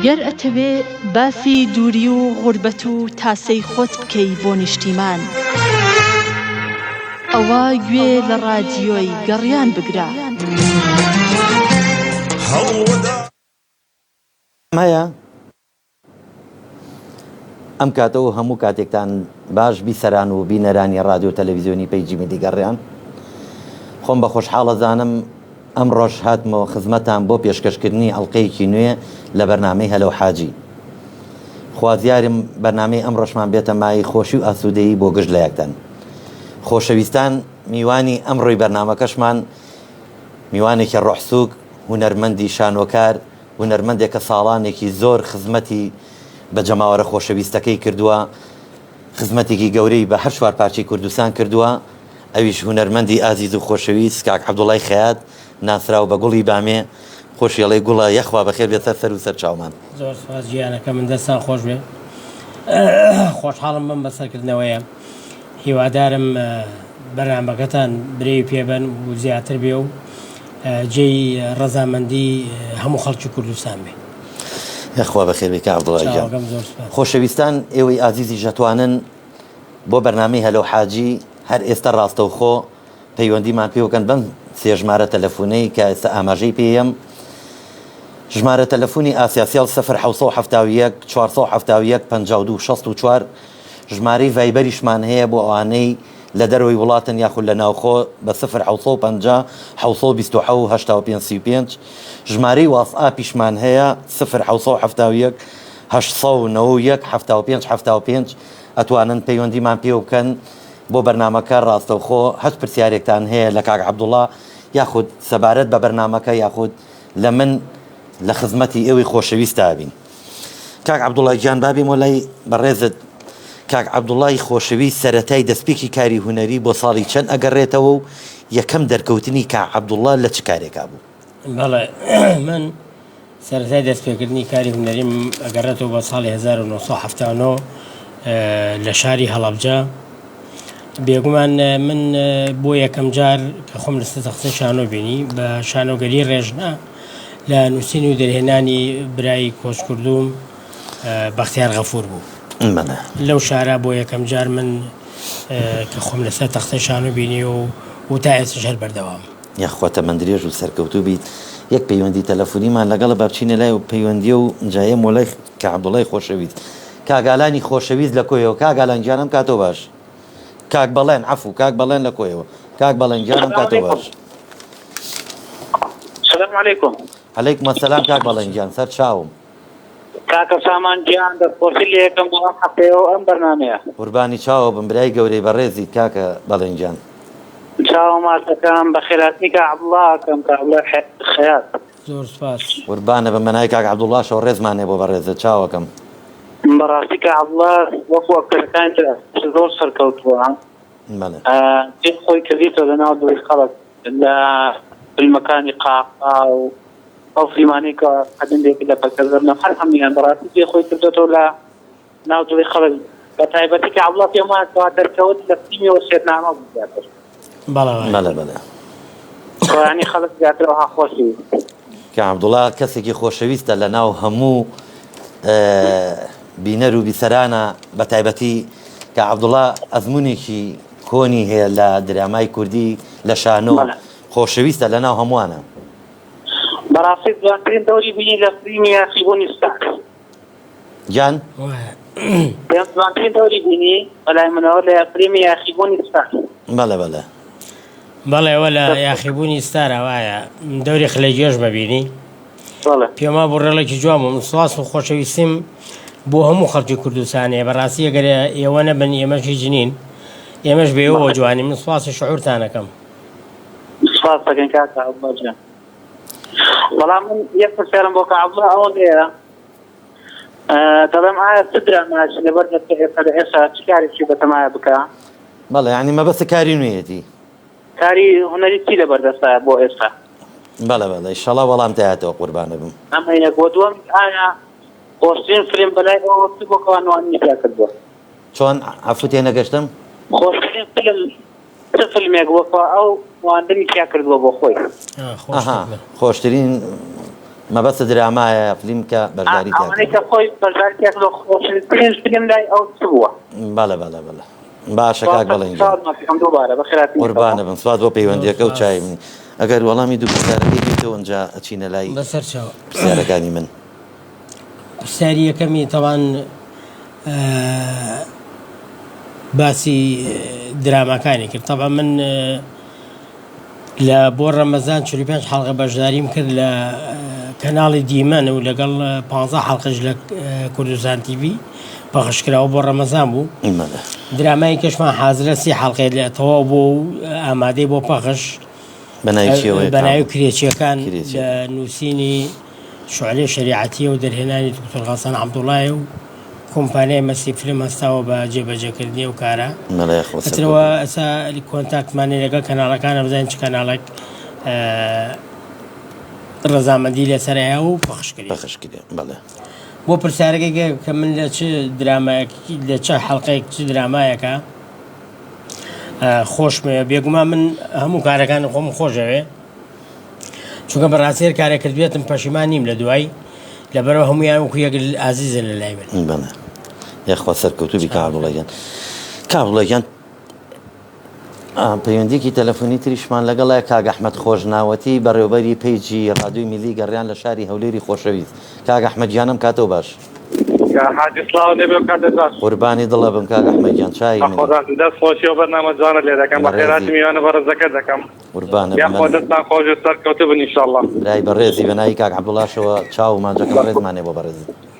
گەر ئەتەوێ باسی دووری و غوربەت و تاسەی خۆت بکەی بۆ نیشتیمان، ئەوە گوێ لە ڕادیۆی گەڕیان بگرە. مایە ئەم کاتەوە هەموو کاتێکتان باش بیسەران و بینەرانی ڕادیۆ تەلەڤیزیۆنی پەیجی میدی گەڕیان، خۆم بە خۆشحاڵە زانم ئەم ڕۆژ هاتمەوە خزمەتان بۆ پێشکەشکردنی ئەڵقەیەکی نوێ لە بەرنامەی هەلۆ حاجی. خوازیارم بەرنامەی ئەم ڕۆژمان بێتە مای خۆشی و ئاسوودەیی بۆ گشت لە یەکتان. خۆشەویستان، میوانی ئەمڕۆی بەرنامەکەشمان میوانێکی ڕۆحسووک، هونەرمەندی شانۆکار، هونەرمەندێکە ساڵانێکی زۆر خزمەتی بە جەماوەرە خۆشەویستەکەی کردووە، خزمەتێکی گەورەی بە هەر چوار پارچەی کوردستان کردووە. ئەویش هونەرمەندی ئازیز و خۆشەویست کاک عەبدوڵڵای خەیات، ناسراو بە گوڵی بامێ. خۆشیەڵەی گوڵە یەخوا بەخێر بێتە سەر و سەر چاومان. زۆر سپاس گیانەکە، من دەستان خۆش بێ، خۆشحاڵم بم بەسەرکردنەوەیە. هیوادارم بەرنامەکەتان برێوی پێبەن و زیاتر بێ و جێی ڕەزامەندی هەموو خەڵکی کوردستان بێ. یەخوا بەخێر بێ کاک عەبدوڵڵای گیان. خۆشەویستان، ئێوەی ئازیزی ژەتوانن بۆ بەرنامەی هەلۆ حاجی هەر ئێستا ڕاستەوخۆ پەیوەندیمان پێ بکەن بەم سێ ژمارە تەلەفۆنەی کە ئێستا ئاماژەی پێیەم. ژمارە تەلەفۆنی ئاسیاسیال 070 471 52 64. ژمارەی ڤایبەریشمان هەیە بۆ ئەوانەی لە دەرەوەی وڵاتن یاخود لە ناوخۆ بە 050 727 8535. ژمارەی واتسئاپیشمان هەیە 070 891 75 75. ئەتوانن پەیوەندیمان پێ بکەن بۆ بەرنامەکە. ڕاستەوخۆ هەست پرسیارێکتان هەیە لە کاک عەبدوڵڵا یاخود سەبارەت بە بەرنامەکە یاخود لە من لە خزمەتی ئێوەی خۆشەویستە بین. کاک عەبدوڵڵای گیان، بابیم وەلای بەڕێزت، کاک عەبدوڵڵای خۆشەویست سەرەتای دەستپێکی کاری هونەری بۆ ساڵی چەند ئەگەڕێتەوە و یەکەم دەرکەوتنی کاک عەبدوڵڵا لە چ کارێکا بوو؟ بەڵێ، من سەرەتای دەستپێکردنی کاری هونەریم ئەگەڕێتەوە بە ساڵی 1970 لە شاری هەڵەبجە. بێگومان من بۆ یەکەم جار کە خۆم لەستە تەختەی شانۆ بینی بە شانۆگەری ڕێژنا لە نووسینی و دەرهێنانی برای کۆچکردوم بەختیار غەفوور بوو. لەو شارە بۆ یەکەم جار من کە خۆم لەسەر تەختەی شانۆ بینی و تا ئێستاش هەر بەردەوام. یاخواتە من درێژ و سەرکەوتوو بیت. یەک پەیوەندی تەلەفۆنیمان لەگەڵە با بچینە لای و پەیوەندیە و جایە مۆلای کاک عەبدوڵڵای خۆشەویست. کاگالانی خۆشەویست لە کۆیەوە. کاگالان گیانم کاتۆ باش. کاک بەڵێن عەفو، کاک بەڵێن لە کۆیەوە. کاک بەڵێن گیانم کاتۆ باش. سلام علیکم. عەلەیکم ئەسەلام کاک بەڵێن گیان، سەر چاوم. کاکە سامان گیان دەستپۆرسی لە یەکەم بۆ ئەم هەفتەیەوە ئەم بەرنامەیە. قوربانی چاوە بم، برای گەورەی بەڕێزیت کاکە بەڵێن گیان. چاوە ماسەکەم بە خێراتنی کاک عەبدوڵڵاکەم کاک عەبدوڵڵای خەیات. زۆر سپاس. قوربانە بە مەنای کاک عەبدوڵڵا شەو ڕێزمانێ بۆ بەڕێزت چاوەکەم. بەڕاستی کاک عەبدوڵڵا وەکو ئەکتەرەکانی تر زۆر سەرکەوتووە. جێ خۆی کردیتەوە لەناو دڵی خەڵک لە فیلمەکانی قاقا و ئەو فیلمانەی کە هەندێکی لە پەکەزەرنە هەر هەمویان بەڕاستی جێ خۆی کردێتەوە لە ناو دڵی خەڵک. بە تایبەتی کە عەبدوڵڵا پێمان کەوا دەرکەوت لە فیلمیەوە سێتنامە بوو زیاتر. بەڵێ یعنی خەڵک زیاترەوە خۆشی. کە عەبدوڵڵا کەسێکی خۆشەویستە لە ناو هەموو بینەر و بیسەرانە. بە تایبەتی کە عەبدوڵڵا ئەزموونێکی کۆنی هەیە لە درامای کوردی لە شانۆ، خۆشەویستە لە ناو هەمووانە. بەڕاستی جوانترین دەوری بینی لە فیلمی یاخیبوونی ستار. گیان جوانترین دەوری بینی بەلای منەوە لە فیلمی یاخیبوونی ستار. بەڵێ ئەوە لە یاخیبوونی ستارە وایە دەوری خلەجێش ببینی. پێما بڕێڵێکی جوان بوو. سواس و خۆشەویستیم بۆ هەموو خەڵکی کوردستانەیە. بەڕاستی ئەگەر ئێوە نەبن ئێمەشی جنین، ئێمەش بێەوە جوانی. من سواسی شعورتانەکەم. سواس دەکەن کاکە عەبدوڵڵا جان. بەڵام من یەک پرسیارم بۆ کاک عەبدوڵڵا ئەوەیە، دەڵێم ئایا چ درامایەکی لەبەر ئێستا چ کارێکی بەتەمایە بکە؟ بەڵێ، یعنی مەبەستە کاری نوێیەتی، کاری هونەری چی لەبەردەستایە بۆ ئێستا؟ بەڵێ ئینشەڵڵا وەڵام دایەتەوە قوربانە بم. ئەمە یەک بۆ دووەم، ئایا خۆشترین فیلم بەلای ئەوە چ بۆ کەوانوانی پیا کردووە؟ چۆن عەفو تێ نەگەشتم؟ خۆشترین فیلم چ فیلمێک وەکو ئەو واندنی پیا کردووە بۆ خۆی؟ خۆشترین مەبەستە درامایە فلیمکە بەرداری ئەوانەی کە خۆی بەردارکێک لە خۆشترین فیلم لای ئەو بووە. بەڵێ بەڵێ بەڵێ باشە کاک بەڵێ قوربانە بم سوات بۆ پەیوەندیەکە و چای من ئەگەر وەڵامی دوو پرسیارەکەی دیتەوە ئەنجا ئەچینە لای بەسەر چاوە پرسیارەکانی من. پرسیاری یەکەمی تەوان باسی درامەکانی کرد. تەبا من لە بۆ ڕەمەزان 45 حەڵقە بەشداریم کرد لە کەناڵی دیمەن و لەگەڵ 15 حەڵقەش لە کوردستان تیڤی پەخشکراوە بۆ ڕەمەزان بوو. درامای کەشمان حازرە 30 حەڵقەی لە تەواو بۆ ئامادەی بۆ پەخش بەناوی کرێچیەکان لە نووسینی شعلەی شریعەتیە و دەرهێنانی دکتۆر حەسەن عەبدوڵڵایە و کۆمپانیای مەسی فلم هەستاوە بە جێبەجێکردنی و کارە. ئەترەوە ئەسا کۆنتاکتمانی لەگەڵ کەناڵەکانە بزانین چ کەناڵێک ڕەزامەندی لەسەرایە و پەخشکردی. بەڵێ بۆ پرسیارەکەی کە من لە چ درامایەکی لە چه حەڵقەیەک چ درامایەکە خۆشمەوە بێگومان من هەموو کارەکانی خۆم خۆشەوێ چونکە بەڕاستی کارێک کردوێتم پەشیمان نیم لە دوای لەبەرەوە هەمویان وەکو یەک ئازیزە لە لای من. بەڵێ یەخوا سەرکەوتوبی کاک عەبدوڵڵایان. کاک عەبدوڵڵایان پەیوەندیەکی تەلەفۆنی تریشمان لەگەڵای کاک ئەحمەد خۆشناوەتی بەڕێوەبەری پەیجی ڕادیۆی میلی گەڕیان لە شاری هەولێری خۆشەویست. کاک ئەحمەدجانم کاتەوە باش. قوربانی دڵە بم کاک ئەحمەدجان چای دەست خۆشی و بەرنامە جوانە لێ دەکەم بە خێراتی میوانە بەڕێزەکە دەکەم. قوربانە یاخوا دەستان خۆش و سەرکەوتو بن ئینشاءڵڵا. برای بەڕێزی بەناوی کاک عەبدوڵڵاشەوە چاو و مانجەکە بەڕێزمانێ بۆ بەڕێز.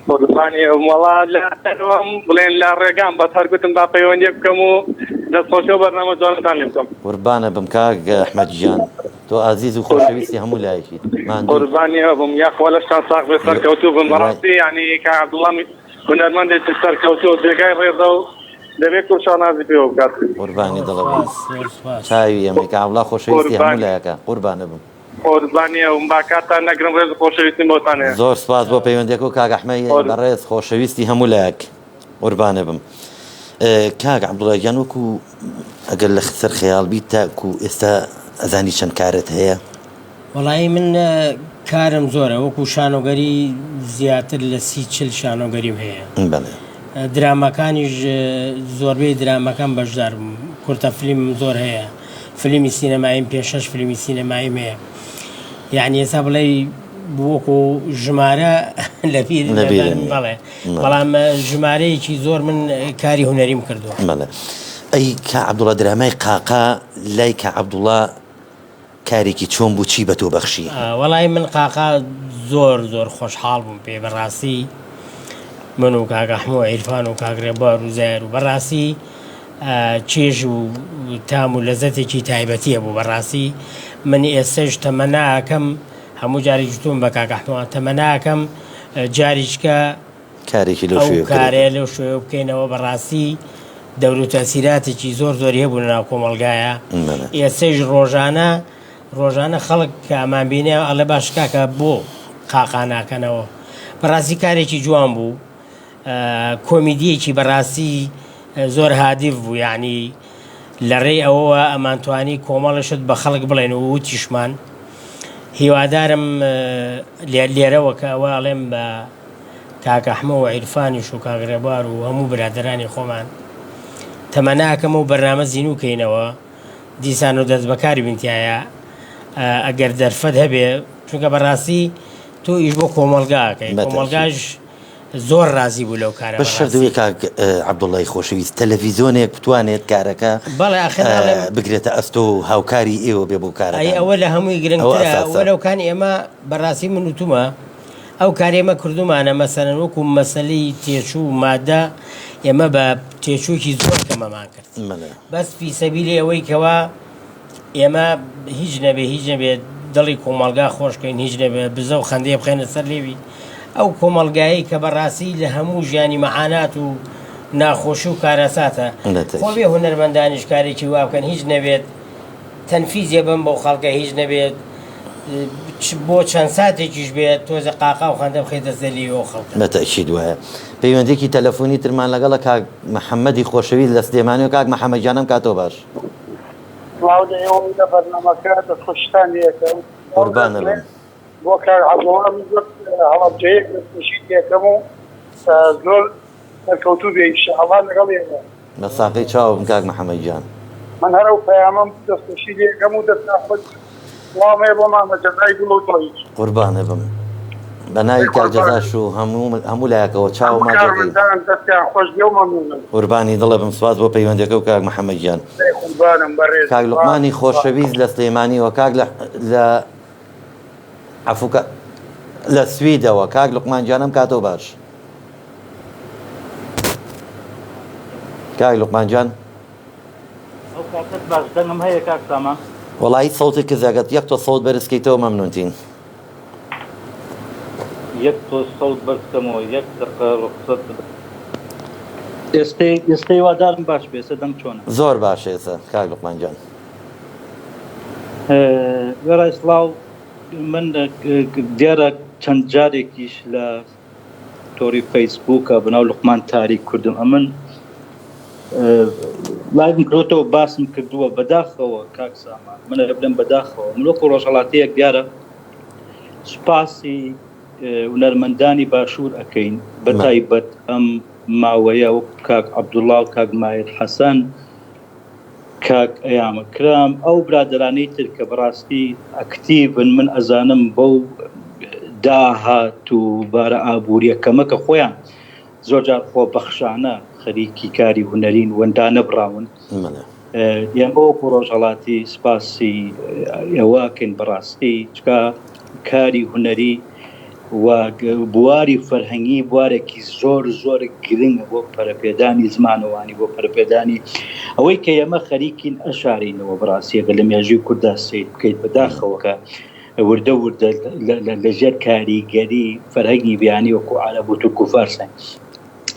قوربانی وەڵا لە بڵێن لە ڕێگام بەس هەرگوتم با پەیوەندی بکەم و دەست خۆشی و بەرنامە جوانتان لێ بکەم. قوربانە بم کاک ئەحمەدجان تۆ ئازیز و خۆشەویستی هەموو لایەکی. قوربانی بم یاخوا لەشتان ساق بێ سەرکەوتو بن بەڕاستی یعنی کاک عەبدوڵڵا هونەرمەندێکی سەرکەوتووە جێگای ڕێزە و دەبێت کوشان نازی پێوە بکات. قوربانی دڵە بم چاوی ئەمەی کاک عەبدوڵڵا خۆشەویستی هەموو لایەکە. قوربانە بم قوربانیە و باکاتان نەگرم ڕێز خۆشەویستی بۆتانەیە. زۆر سپاس بۆ پەیوەندیەکە و کاک ئەحمەد بەڕێز خۆشەویستی هەموو لایەک. قوربانە بم. کاک عەبدوڵڵایان وەکو ئەگەر لە سەر خەیاڵ بیت تاکو ئێستا ئەزانی چەند کارت هەیە؟ وەڵی من کارم زۆرە وەکو شانۆگەری زیاتر لە 30-40 شانۆگەریم هەیە. درامەکانیش زۆربەی درامەکان بەشدار بووم. کورتە فیلم زۆر هەیە. فیلمی سینەماییم 5-6 فیلمی سینەماییم هەیە. یعنی ئێستا بڵێ وەکو ژمارە لەبیر بەڵێ بەڵام ژمارەیەکی زۆر من کاری هونەریم کردووە. ئەی کاک عەبدوڵڵا درامای قاقا لای کاک عەبدوڵڵا کارێکی چۆن بوو چی بە تۆ بەخشی؟ وەڵی من قاقا زۆر زۆر خۆشحاڵ بووم پێ بەڕاستی من و کاک ئەحمەد و عیرفان و کاک ڕێبار و زایر و بەڕاستی چێژ و تام و لەزەتێکی تایبەتیە بوو. بەڕاستی من ئێستش تەمەناکەم هەموو جاری جوتوم بە کاک ئەحمەد تەمەناکەم جاریچکە کارێکی لەو کارێ لەو شوێ بکەینەوە. بەڕاستی دەور و تەسیراتێکی زۆر زۆری هەبوو لەناو کۆمەڵگایە. ئێستش ڕۆژانە خەڵک کە ئەمان بینێ ئەڵێ باش کاکە بۆ قاقا ناکەنەوە. بەڕاستی کارێکی جوان بوو کۆمیدیەکی بەڕاستی زۆر هادیف بوو. یعنی لەڕێی ئەوەوە ئەمانتوانی کۆمەڵشت بە خەڵک بڵێن و وتیشمان هیوادارم لێرەوە کە ئەوە ئەڵێم بە کاک ئەحمەد و عیرفانیش و کاک ڕێبار و هەموو برادرانی خۆمان تەمەناکەم و بەرنامە زیینوکەینەوە دیسان و دەست بەکاری بنتیایە ئەگەر دەرفەت هەبێ چونکە بەڕاستی تۆ ئیش بۆ کۆمەڵگاکەی کۆمەڵگاش زۆر ڕازی بوو لەو کارە. بەش شەردەوەی کاک عەبدوڵڵای خۆشەویست تەلەڤیزۆنێک بتوانێت کارەکە بگرێتە ئەستۆ و هاوکاری ئێوە بێ بۆ کارەکە. ئەوە لە هەمووی گرنگترە وەلەوکانی ئێمە بەڕاستی من وتومە ئەو کارێمە کردومانە مەسەلەن وەکو مەسەلەی تێچوو و مادە ئێمە بە تێچووکی زۆر کەمەمان کرد. بەس فی سەبیلی ئەوەی کەوا ئێمە هیچ نەبێت دڵی کۆمەڵگا خۆشکەین هیچ نەبێت بزە و خەندێ بخێنە سەر لێوی ئەو کۆمەڵگایی کە بەڕاستی لە هەموو ژیانی مەعانات و ناخۆشی و کارەساتە خۆ بێ هونەرمەندانیش کارێکی وا بکەن هیچ نەبێت تەنفیزیە بم بەو خەڵکە هیچ نەبێت بۆ چەند ساتێکیش بێت تۆزە قاقا و خەندە بخێتە سەرلی ئەو خەڵکە. بەتەئکید وایە. پەیوەندێکی تەلەفۆنی ترمان لەگەڵە کاک محەممەدی خۆشەویست لە سلێمانی و کاک محەممەدجانم کاتۆ باش. بەرنامەکە دەستخۆشتان یەکەم قوربانە بم. بۆ کار عەبدوڵڵا من زۆر هەڵەبجەیەک دەستنیشی دێکەم و زۆر سەرکەوتوو بێ ئینشاءڵڵا لەگەڵ ئێمە بە ساقەی چاوم کاک محەممەد جان من هەرە و پەیامەم دەستنیشی دێکەم و دەستناخۆت وڵامەیە بۆ مامەجەزای گوڵ و تۆیچ قوربانە بم بە ناوی کاک جەزاش و هەموو لایەکەوە چاو ماجەکەی دەستیان خۆش بێ و مەمنونم قوربانی دڵە بم سوپاس بۆ پەیوەندەکە و کاک محەممەد جان قوربانم بەڕێز کاک لوقمانی خۆشەویست لە سلێمانیەوە کاک لە عەفوکە لە سویدەوە کاک لوقمان جانم کاتەوە باش کاک لوقمان جان ئەو کاتت باش دەنگم هەیە کاک سامان وەڵی سەوتی کزەکەت یەک تۆ سەوت بەرزکەیتەوە مەمنونتین یەک تۆ سەوت بەرزکەمەوە یەک دقە ڕوخسەت ئێستەی وادارم باش بێ سەدەم چۆنە زۆر باشە ئێستا کاک لوقمان جان وێرای سڵاو من دیارە چەند جارێکیش لە تۆری فەیسبووکە بەناو لوقمان تاریک کوردم ئەمن لایڤم کردوتەوە باسم کردووە بەداخەوە کاک سامان منە لەبدەم بەداخەوە ملۆک و ڕۆژهەڵاتەیەک دیارە سوپاسی هونەرمەندانی باشوور ئەەکەین بەتایبەت ئەم ماوەیە وەک کاک عەبدوڵڵا و کاک ماهیر حەسەن کاک ئەیامە کرام ئەو برادرانەی تر کە بەڕاستی ئەکتیڤن من ئەزانم بەو داهات و بارە ئابوووریەکەمە کە خۆیان زۆر جار خۆبەخشانە خەریکی کاری هونەرین وەندانە بڕاون ئێمە وەکو ڕۆژهەڵاتی سپاسی ئێوەکەین بەڕاستی چکە کاری هونەری و بواری فەرهەنگی بوارێکی زۆر زۆر گرنگە بۆ پەرەپێدانی زمانەوانی بۆ پەرەپێدانی ئەوەی کە ئێمە خەریکین ئەشارینەوە بڕاستیەکە لە مێژووی کووردا سیر بکەیت بەداخەوەکە وردە وردە لەژێر کاریگەری فەرهەنگی بیانی وەکو عەرەب و تورک و فارسن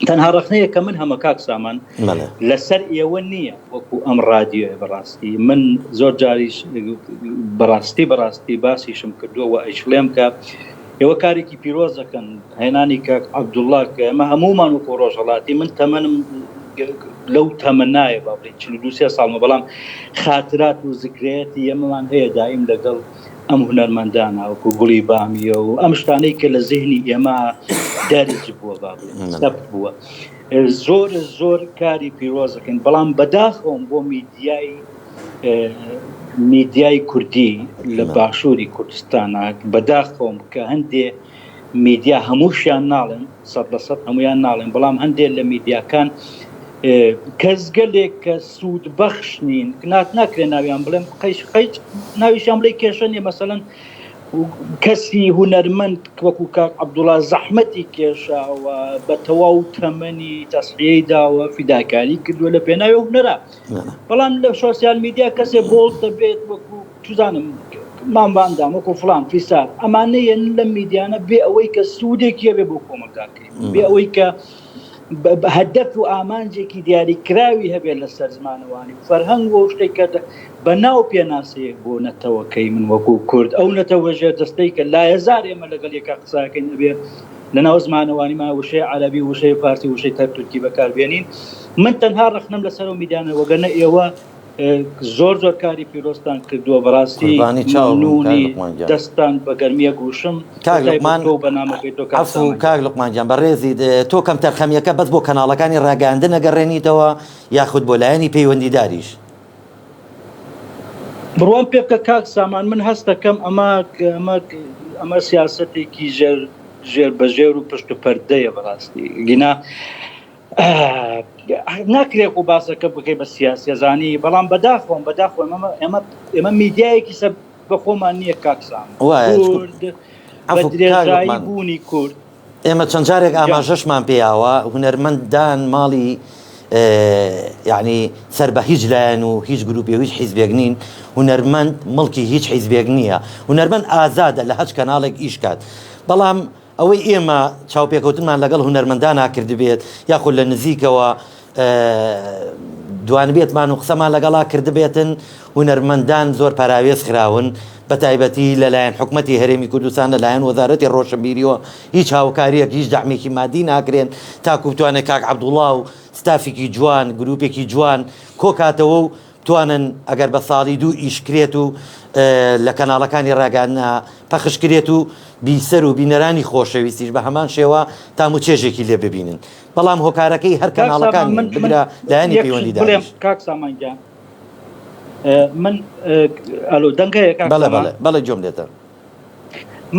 تەنها ڕخنەیە کە من هەمە کاک سامان لەسەر ئێوە نییە وەکو ئەم رادیۆ بەڕاستی من زۆر جاریش بەڕاستی باسیشم کردووە و ئەیشڵێم کە ئێوە کارێکی پیرۆزەکەن هێنانی کاک عەبدوڵڵا کە ئەمە هەمومان وەکو ڕۆژهەڵاتی من تەمەنم لەو تەمەنایە با بڵێ 42 ساڵمە بەڵام خاترات و ذکرێتی ئێمەمان هەیە دائیم لەگەڵ ئەم هونەرمەندانە وەکو گوڵی بامیە و ئەم شتانەی کە لە زیهنی ئێمە دەرج بووە با بڵێ سەبت بووە زۆر کاری پیرۆزەکەن بەڵام بەداخەوم بۆ میدیای کوردی لە باشووری کوردستانە بەداخەوم کە هەندێ میدیا هەمووشیان ناڵێن 100% هەمویان ناڵێن بەڵام هەندێک لە میدیاکان کەسگەلێک کە سوود بەخش نین ناکرێ ناویان بڵێم قەیچ ناویشان بڵێ کێشە نیە مەسەڵەن کەسی هونەرمەند وەکو کاک عەبدوڵڵا زەحمەتی کێشاوە بە تەواو تەمەنی تەسحیەی داوە فیداکاری کردووە لە پێناوی هونەرە بەڵام لە سۆسیال میدیا کەسێ بۆڵ دەبێت وەکو توزانم مامباندام وەکو فڵان فیسار ئەمانەیە لە میدیانە بێ ئەوەی کە سوودێکیە بێ بۆ کۆمەلگاکەین بێ ئەوەی کە هەدەف و ئامانجێکی دیاریکراوی هەبێت لەسەر زمانەوانی فەرهەنگ بۆ شتێککە بەناو پێناسەیەک بۆ نەتەوەکەی من وەکو کورد ئەو نەتەوەژێت دەستەی کە لایەزار ئێمە لەگەڵ یەکە قساکەین ئەبێت لەناو زمانەوانی ما وشەی عەرەبی وشەی فارسی وشەی تورکی بەکاربێنین من تەنها ڕخنم لەسەر و میدیانە وەگەنە ئێوە زۆر کاری پیرۆستان کردووە بەڕاستی مەمنونی دەستان بە گەرمیە گوشم کاک لوقمان جان بەڕێزی تۆ کەم تەرخەمیەکە بەس بۆ کەناڵەکانی ڕاگەاندن نەگەڕێنیتەوە یاخود بۆ لایەنی پەیوەندیداریش بڕوان پێ بکە کاک سامان من هەست دەکەم ئەمە سیاسەتێکی ژێر بەژێر و پشت و پەردەیە بەڕاستی گینا ناکرێت و باسەکە بکەی بە سیاسیەزانی بەڵام بەداخۆم ئێمە میدیایەکی سەر بە خۆمان نییە کاکسان بە درێژایی بوونی کورد ئێمە چەند جارێک ئاماژەشمان پێیاوە هونەرمەندان ماڵی یعنی سەر بە هیچ لایەن و هیچ گروپی و هیچ حیزبێک نین هونەرمەند مڵکی هیچ حیزبێک نییە هونەرمەند ئازادە لە هەچ کەناڵێک ئیش کات بەڵام ئەوەی ئێمە چاوپێکەوتنمان لەگەڵ هونەرمەندان ناکرد بێت یاخود لە نزیکەوە دوانبێتمان و قسەمان لەگەڵا کردبێتن هونەرمەندان زۆر پاراوێز خراون بە تایبەتی لەلایەن حکومەتی هەرێمی کوردستان لەلایەن وەزارەتی ڕۆشنبیریەوە هیچ هاوکاریەک هیچ دەعمێکی مادی ناکرێن تاکو بتوانێت کاک عەبدوڵڵا و ستافێکی جوان گروپێکی جوان کۆکاتەوە و توانن ئەگەر بە ساڵی دوو ئیشکرێت و لە کەناڵەکانی ڕاگەاندنا پەخشکرێت و بیسەر و بینەرانی خۆشەویستیش بە هەمان شێوە تام و چێژێکی لێ ببینن بەڵام هۆکارەکەی هەر کەناڵەکان بگرە لایەنی پەیوەندیداریش کاک سامانگیان من ئەلۆ دەنگەیە بەڵێ جۆم لێتە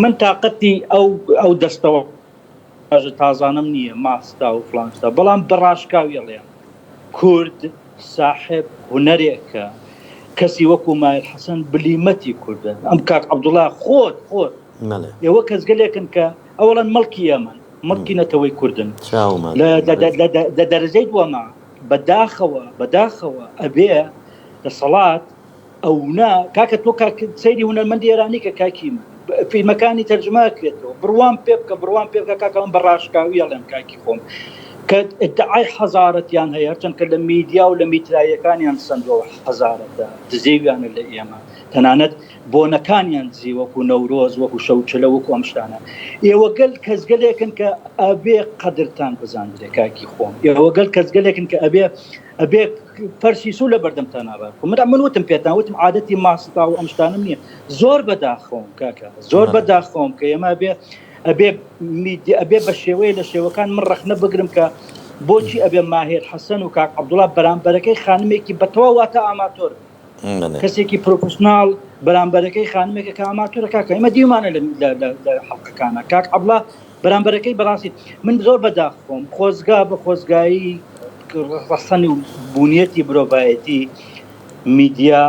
من تااقەتی ئەو دەستەوە تازانم نییە ماستا و فلانستا بەڵام بەڕاشکاویڵێن کورد ساحب هونەرێکە کەسی وەکو مایر حەسەن بلیمەتی کوردن ئەم کاک عەبدوڵڵا خۆت ئێوە کەس گەلێکن کە ئەوڵەن مەڵکی ئێمن مەڵکی نەتەوەی کوردن لە دەرەجەی دووەما بەداخەوە ئەبێ دەسەڵات ئەو نا کاکە تۆ سەیری هونەرمەندی ئێرانی کە کاکی من فیلمەکانی تەرجمە کرێتەوە بڕوان پێ بکە کاکە من بەڕاشکاوی ئەڵێم کاکی خۆم کە ئدعای حەزارەتیان هەیە چەند کە لە میدیا و لە میترایەکانیان سندەوە حەزارەتە دزێویانە لە ئێمە تەنانەت بۆنەکانیان دزی وەکو نەورۆز وەکو شەوچلە وەکو ئەم شتانە ئێوە گەل کەسگەلێکن کە ئەبێ قەدرتان بزاندرێ کاکی خۆم ئێوە گەل کەسگەلێکن کە ئەبێ فەرسی سوو لە بەردەمتان نابات من وتم پێتان وتم عادەتی ماستا و ئەم شتانم نییە زۆر بەداخۆم کاکە زۆر بەداخۆم کە ئێمە ئەبێ بە شێوەیە لە شێوەکان من ڕەخنە بگرم کە بۆچی ئەبێ ماهێر حەسەن و کاک عەبدوڵڵا بەرامبەرەکەی خانمێکی بەتەواو واتە ئاماتۆر کەسێکی پرۆفسیۆناڵ بەرامبەرەکەی خانمێکە کە ئاماتۆرە کاکە ئێمە دیمانە لە حەڵقەکانە کاک عەبدوڵڵا بەرامبەرەکەی بەڕاستی من زۆر بەداخۆم خۆزگا بە خۆزگایی ڕەسەنی و بوونیەتی مرۆڤایەتی میدیا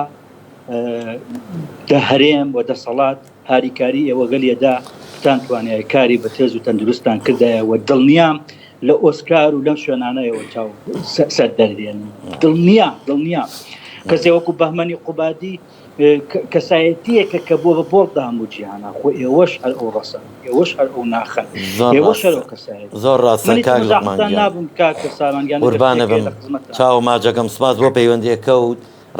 هەرێم و دەسەڵات هاریکاری ئێوە گەلێدا توانای کاری بە تێز و تەندروستان کردایەوە دڵنیام لە ئۆسکار و لەم شوێنانەیەوە چاو سەر دەردێن دڵنیا کەسێ وەکو بەهمەنی قوبادی کەسایەتیەکە کە بۆ بە بۆڵ دام و جیهانە خۆ ئێوەش هەر ئەو ڕەسەن ئێوەش هەر ئەو ناخەن ئێوەش هەر ئەو کەسایەت زۆر ڕاستە کاک نابم کاکە سامانگیان قوربانە بم چاو ماجەکەم سپاس بۆ پەیوەندیەکە و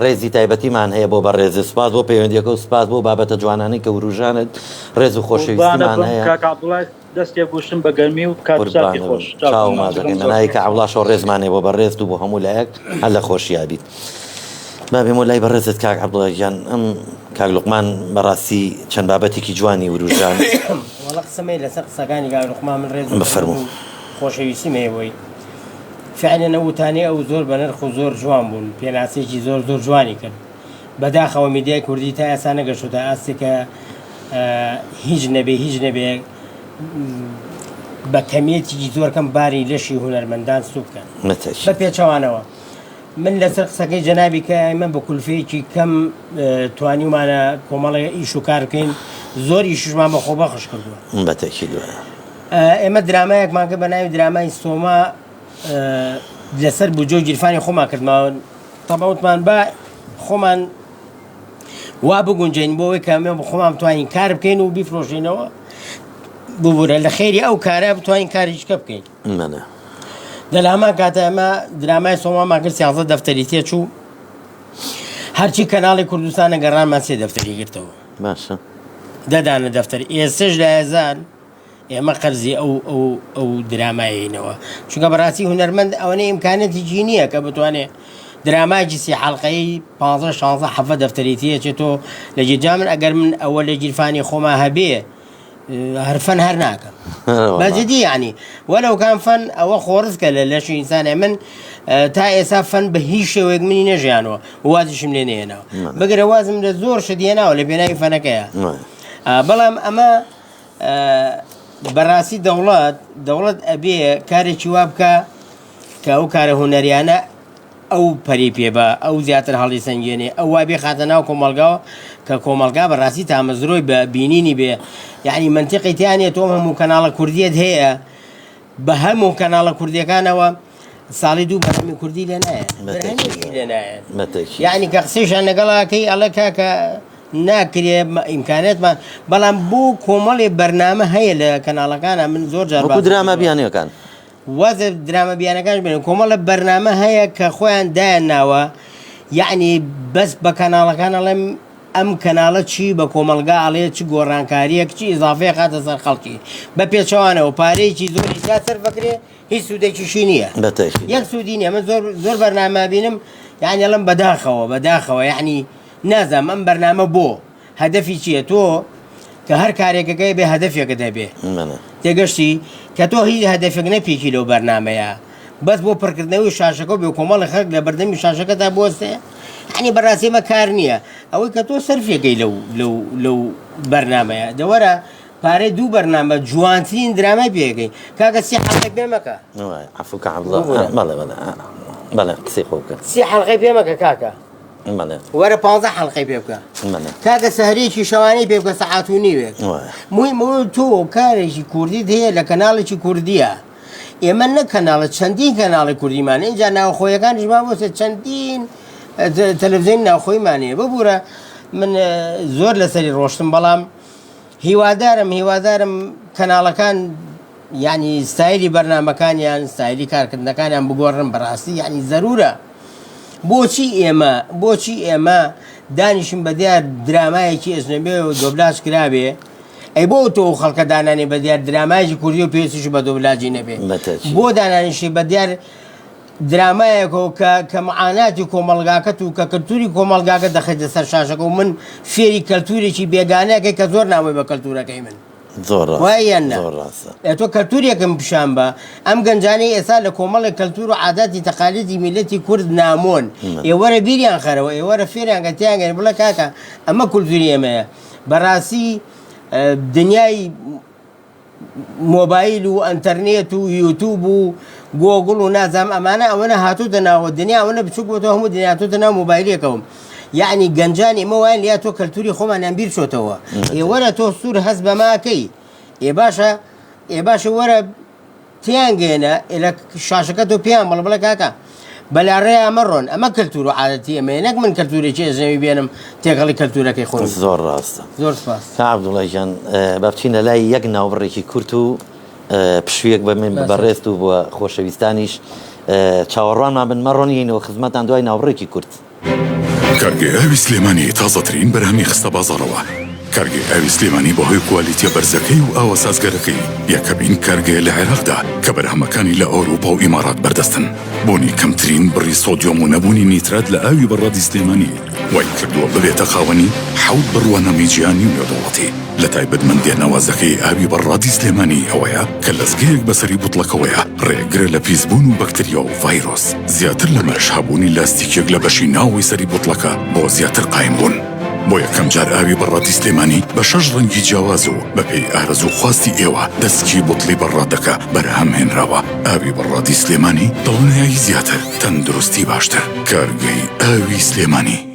ڕێزی تایبەتیمان هەیە بۆ بە ڕێزی سپاس بۆ پەیوەندیەکە و سپاس بۆ بابەتە جوانانەی کە وروژانت ڕێز و خۆشەویستیمان هەیە دەستێ گوشتم بە گەرمی و کاتی خۆش چاو ماجەکەی نانایی کە عەبدوڵڵا شۆ ڕێزمانێ بۆ بە ڕێز و بۆ هەموو لایەک هەر لە خۆشیابیت بابێ مۆلای بەڕێزت کاک عەبدوڵڵا گیان ئەم کاک لوقمان بەڕاستی چەند بابەتێکی جوانی وروژان وەڵا قسەمەی لەسەر قسەکانی کاک لوقمان من ڕێز بفەرموو خۆشەویستیم هەیەوەی فعلا ئەوتانێ ئەو زۆر بەنرخ و زۆر جوان بوون پێناسێکی زۆر جوانی کرد بەداخەوە میدیای کوردی تا ئێستا نەگەشتووە تا ئاستێکە هیچ نەبێ بە کەمیەتێکی زۆر کەم باری لەشی هونەرمەندان سوو بکەن بە پێچەوانەوە من لەسەر قسەکەی جەنابی کە ئێمە بە کولفەیەکی کەم توانیمانە کۆمەڵی ئیش و کار بکەین زۆر ئیشمان بە خۆبەخش کردووە ئێمە درامایەکمان کە بە ناوی درامای سۆما لەسەر بوجۆ گیرفانی خۆمان کردماوە تەبەوتمان بە خۆمان وا بگونجین بۆەوەی کامێ بە خۆمان بتوانین کار بکەین و بیفرۆشینەوە ببوورە لە خێری ئەو کارە بتوانین کاریشکە بکەین دەلامان کاتە ئەمە درامای سۆمامان کرد 13 دەفتەری تێچوو هەرچی کەناڵی کوردستانە گەڕانمان 3 دەفتەری گرتەوە باشە دەدانە دەفتەری ئێستش لە هێزان ئێمە قەرزی ئەو درامایینەوە چونکە بەڕاستی هونەرمەند ئەوەنەی ئیمکانەتێکی نییە کە بتوانێت درامایکی 30 حەڵقەی 15-16 دەفتەری تێچێتۆ لە جێجا من ئەگەر من ئەوە لە گیرفانی خۆما هەبێ هەرفەن هەر ناکەم بەجددی یعنی وەلەو کام فەن ئەوە خۆڕزکە لە لەشی ئینسانێ من تا ئێستا فەن بە هیچ شێوەیەک منی نەژیانەوە وازیشم لێ نێنەوە بگرە وازم لە زۆر شدێناوە لە پێناوی فەنەکەیە بەڵام ئەمە بەڕاستی دەوڵەت ئەبێ کارێکی وا بکە کە ئەو کارە هونەریانە ئەو پەری پێبە ئەو زیاتر هەڵی سنگێنێ ئەو وابێ خاتە ناو کۆمەلگاوە کە کۆمەلگا بەڕاستی تامەزرۆی بە بینینی بێ یعنی منتیقی تیانێت تۆم هەموو کەناڵە کوردیت هەیە بە هەموو کەناڵە کوردیەکانەوە ساڵی دوو بەرهەمی کوردی لێ نایەت یعنی کە قسەیشان لەگەڵاکەی ئەڵە کاکە ناکرێ ئیمکانێتمان بەڵام بۆ کۆمەڵی بەرنامە هەیە لە کەناڵەکانە من زۆر جار درامە بیانەکان وازە درامە بیانەکان بێن کۆمەڵە بەرنامە هەیە کە خۆیان دایان ناوە یعنی بەس بە کەناڵەکان ئەڵێم ئەم کەناڵە چی بە کۆمەلگا ئەڵێ چ گۆڕانکاریەک چی ئیزافەیە خاتە سەر خەڵکی بە پێچەوانەوە پارەیەکی زۆری سەر بکرێ هیچ سوودێکیشی نییە یەک سوودی نییە من زۆر بەرنامە بینم يعني لەم بەداخەوە یعنی نازام ئەم بەرنامە بۆ هەدەفی چییە تۆ کە هەر کارێکەکەی بێ هەدەفێکە دەبێ تێگەشتی کە تۆ هیچ هەدەفێک نەپێکی لەو بەرنامەیە بەس بۆ پڕکردنەوەی شاشەکە بێ کۆمەڵی خەڵک لە بەردەمی شاشەکەدا بۆستێ ینی بەڕاستی مە کار نییە ئەوەی کە تۆ سەرفێکەکەی لەو بەرنامەیە دەوەرە پارەی دوو بەرنامە جوانترین درامای پێەکەی کاکە سی حەڵقەی پێ مەکە عەفوکە بەڵێ قسەی خۆ بکە سی حەڵقەی پێ مەکە کاکە وەرە 15 حەڵقەی پێ بکە کاکە سەهرێکی شەوانەی پێ بکە سەعات و نیوێک موهیم تۆ کارێکی کوردیت هەیە لە کەناڵێکی کوردیە ئێمە نەک کەناڵە چەندین کەناڵی کوردیمان اینجا ناوخۆیەکانیش ما بۆسێ چەندین تەلەڤیزیۆن ناوخۆیمانەیە ببوورە من زۆر لەسەری ڕۆشتم بەڵام هیوادارم کەناڵەکان یعنی ستایلی بەرنامەکانیان ستایلی کارکردنەکانیان بگۆڕن بەڕاستی یعنی زەرورە بۆچی ئێمە دانیشم بە دیار درامایەکی ئەجنەبی و دۆبلاژ کرابێ ئەی بۆ تۆ خەڵکە دانانی بە دیار درامایکی کوردی و پێویستیش بە دۆبلاژی نەبێ بۆ دانانیشی بە دیار درامایەکەوە کە معاناتی کۆمەڵگاکەت و کە کەلتوری کۆمەڵگاکە دەخەیتە سەر شاشەکە و من فێری کەلتورێکی بێگانەیەکەی کە زۆر ناوەی بە کەلتورەکەی من وایەنە تۆ کەلتوریەکەم پیشان بە ئەم گەنجانەی ئێستا لە کۆمەڵی کەلتور و عاداتی تەقالیدی میلەتی کورد نامۆن ئێوەرە بیریان خەرەوە ئێوەرە فێریان گەتیانگەن بڵێ کاکە ئەمە کولتوری ئێمەیە بەڕاستی دنیای مۆبایل و ئەنتەرنێت و یوتوب و گۆگڵ و نازام ئەمانە ئەوەنە هاتووتە ناوە دنیا ئەوەنە بچووک بۆ تۆ هەموو دنیا هاتووتە ناو مۆبایلێکەوە یعنی گەنجان ئێمە وایان لیا تۆ کەلتوری خۆمانیان بیر چۆتەوە ئێوەرە تۆ سوور هەست بەماکەی ئێ باشە وەرە تیان گەێنە لە شاشەکە تۆ پێیان بڵ بڵێ کاکە بەلاڕێ ئەمەڕۆن ئەمە کەلتور و عادەتی ئەمە نەک من کەلتورێکی ئێژەوی بێنم تێگەڵی کەلتورەکەی خۆم زۆر ڕاستە زۆر سپاس عەبدوڵڵا گیان با بچینە لای یەک ناوبڕێکی کورت و پشوویەک بە من بەڕێست و بۆ خۆشەویستانیش چاوەڕوانمان بن مەڕۆنینەوە خزمەتان دوای ناوبڕێکی کورت کارگەی ئاوی سلێمانی تازەترین بەرهەمی خستە بازاڕەوە کارگەی ئاوی سلێمانی بەهۆی کوالیتیە بەرزەکەی و ئاوە سازگەرەکەی یەکەمین کارگەیە لە عێراقدا کە بەرهەمەکانی لە ئەوروپا و ئیمارات بەردەستن بۆنی کەمترین بڕی سۆدیۆم و نەبوونی نیترات لە ئاوی بەڕادی سلێمانی وای کردووە ببێتە خاوەنی حەوت بڕوانەمی جیهانی و نێودەوڵەتی لە تایبەتمەندیە نەوازەکەی ئاوی بەڕادی سلێمانی ئەوەیە کە لەزگەیەک بەسەری بوتڵەکەوەیە ڕێگرە لە پیسبوون و بەکتریا و ڤایرۆس زیاتر لە مەشهبوونی لاستیکێک لە بەشی ناوەی سەری بوتڵەکە بۆ زیاتر قایم بوون بۆ یەکەم جار ئاوی بەڕادی سلێمانی بە 6 ڕەنگی جیاواز و بەپێی ئارەزوو خواستی ئێوە دەستکی بوتڵی بەڕادەکە بەرهەم هێنراوە ئاوی بەڕادی سلێمانی دڵنیایی زیاتر تەندروستی باشتر کارگەی ئاوی سلێمانی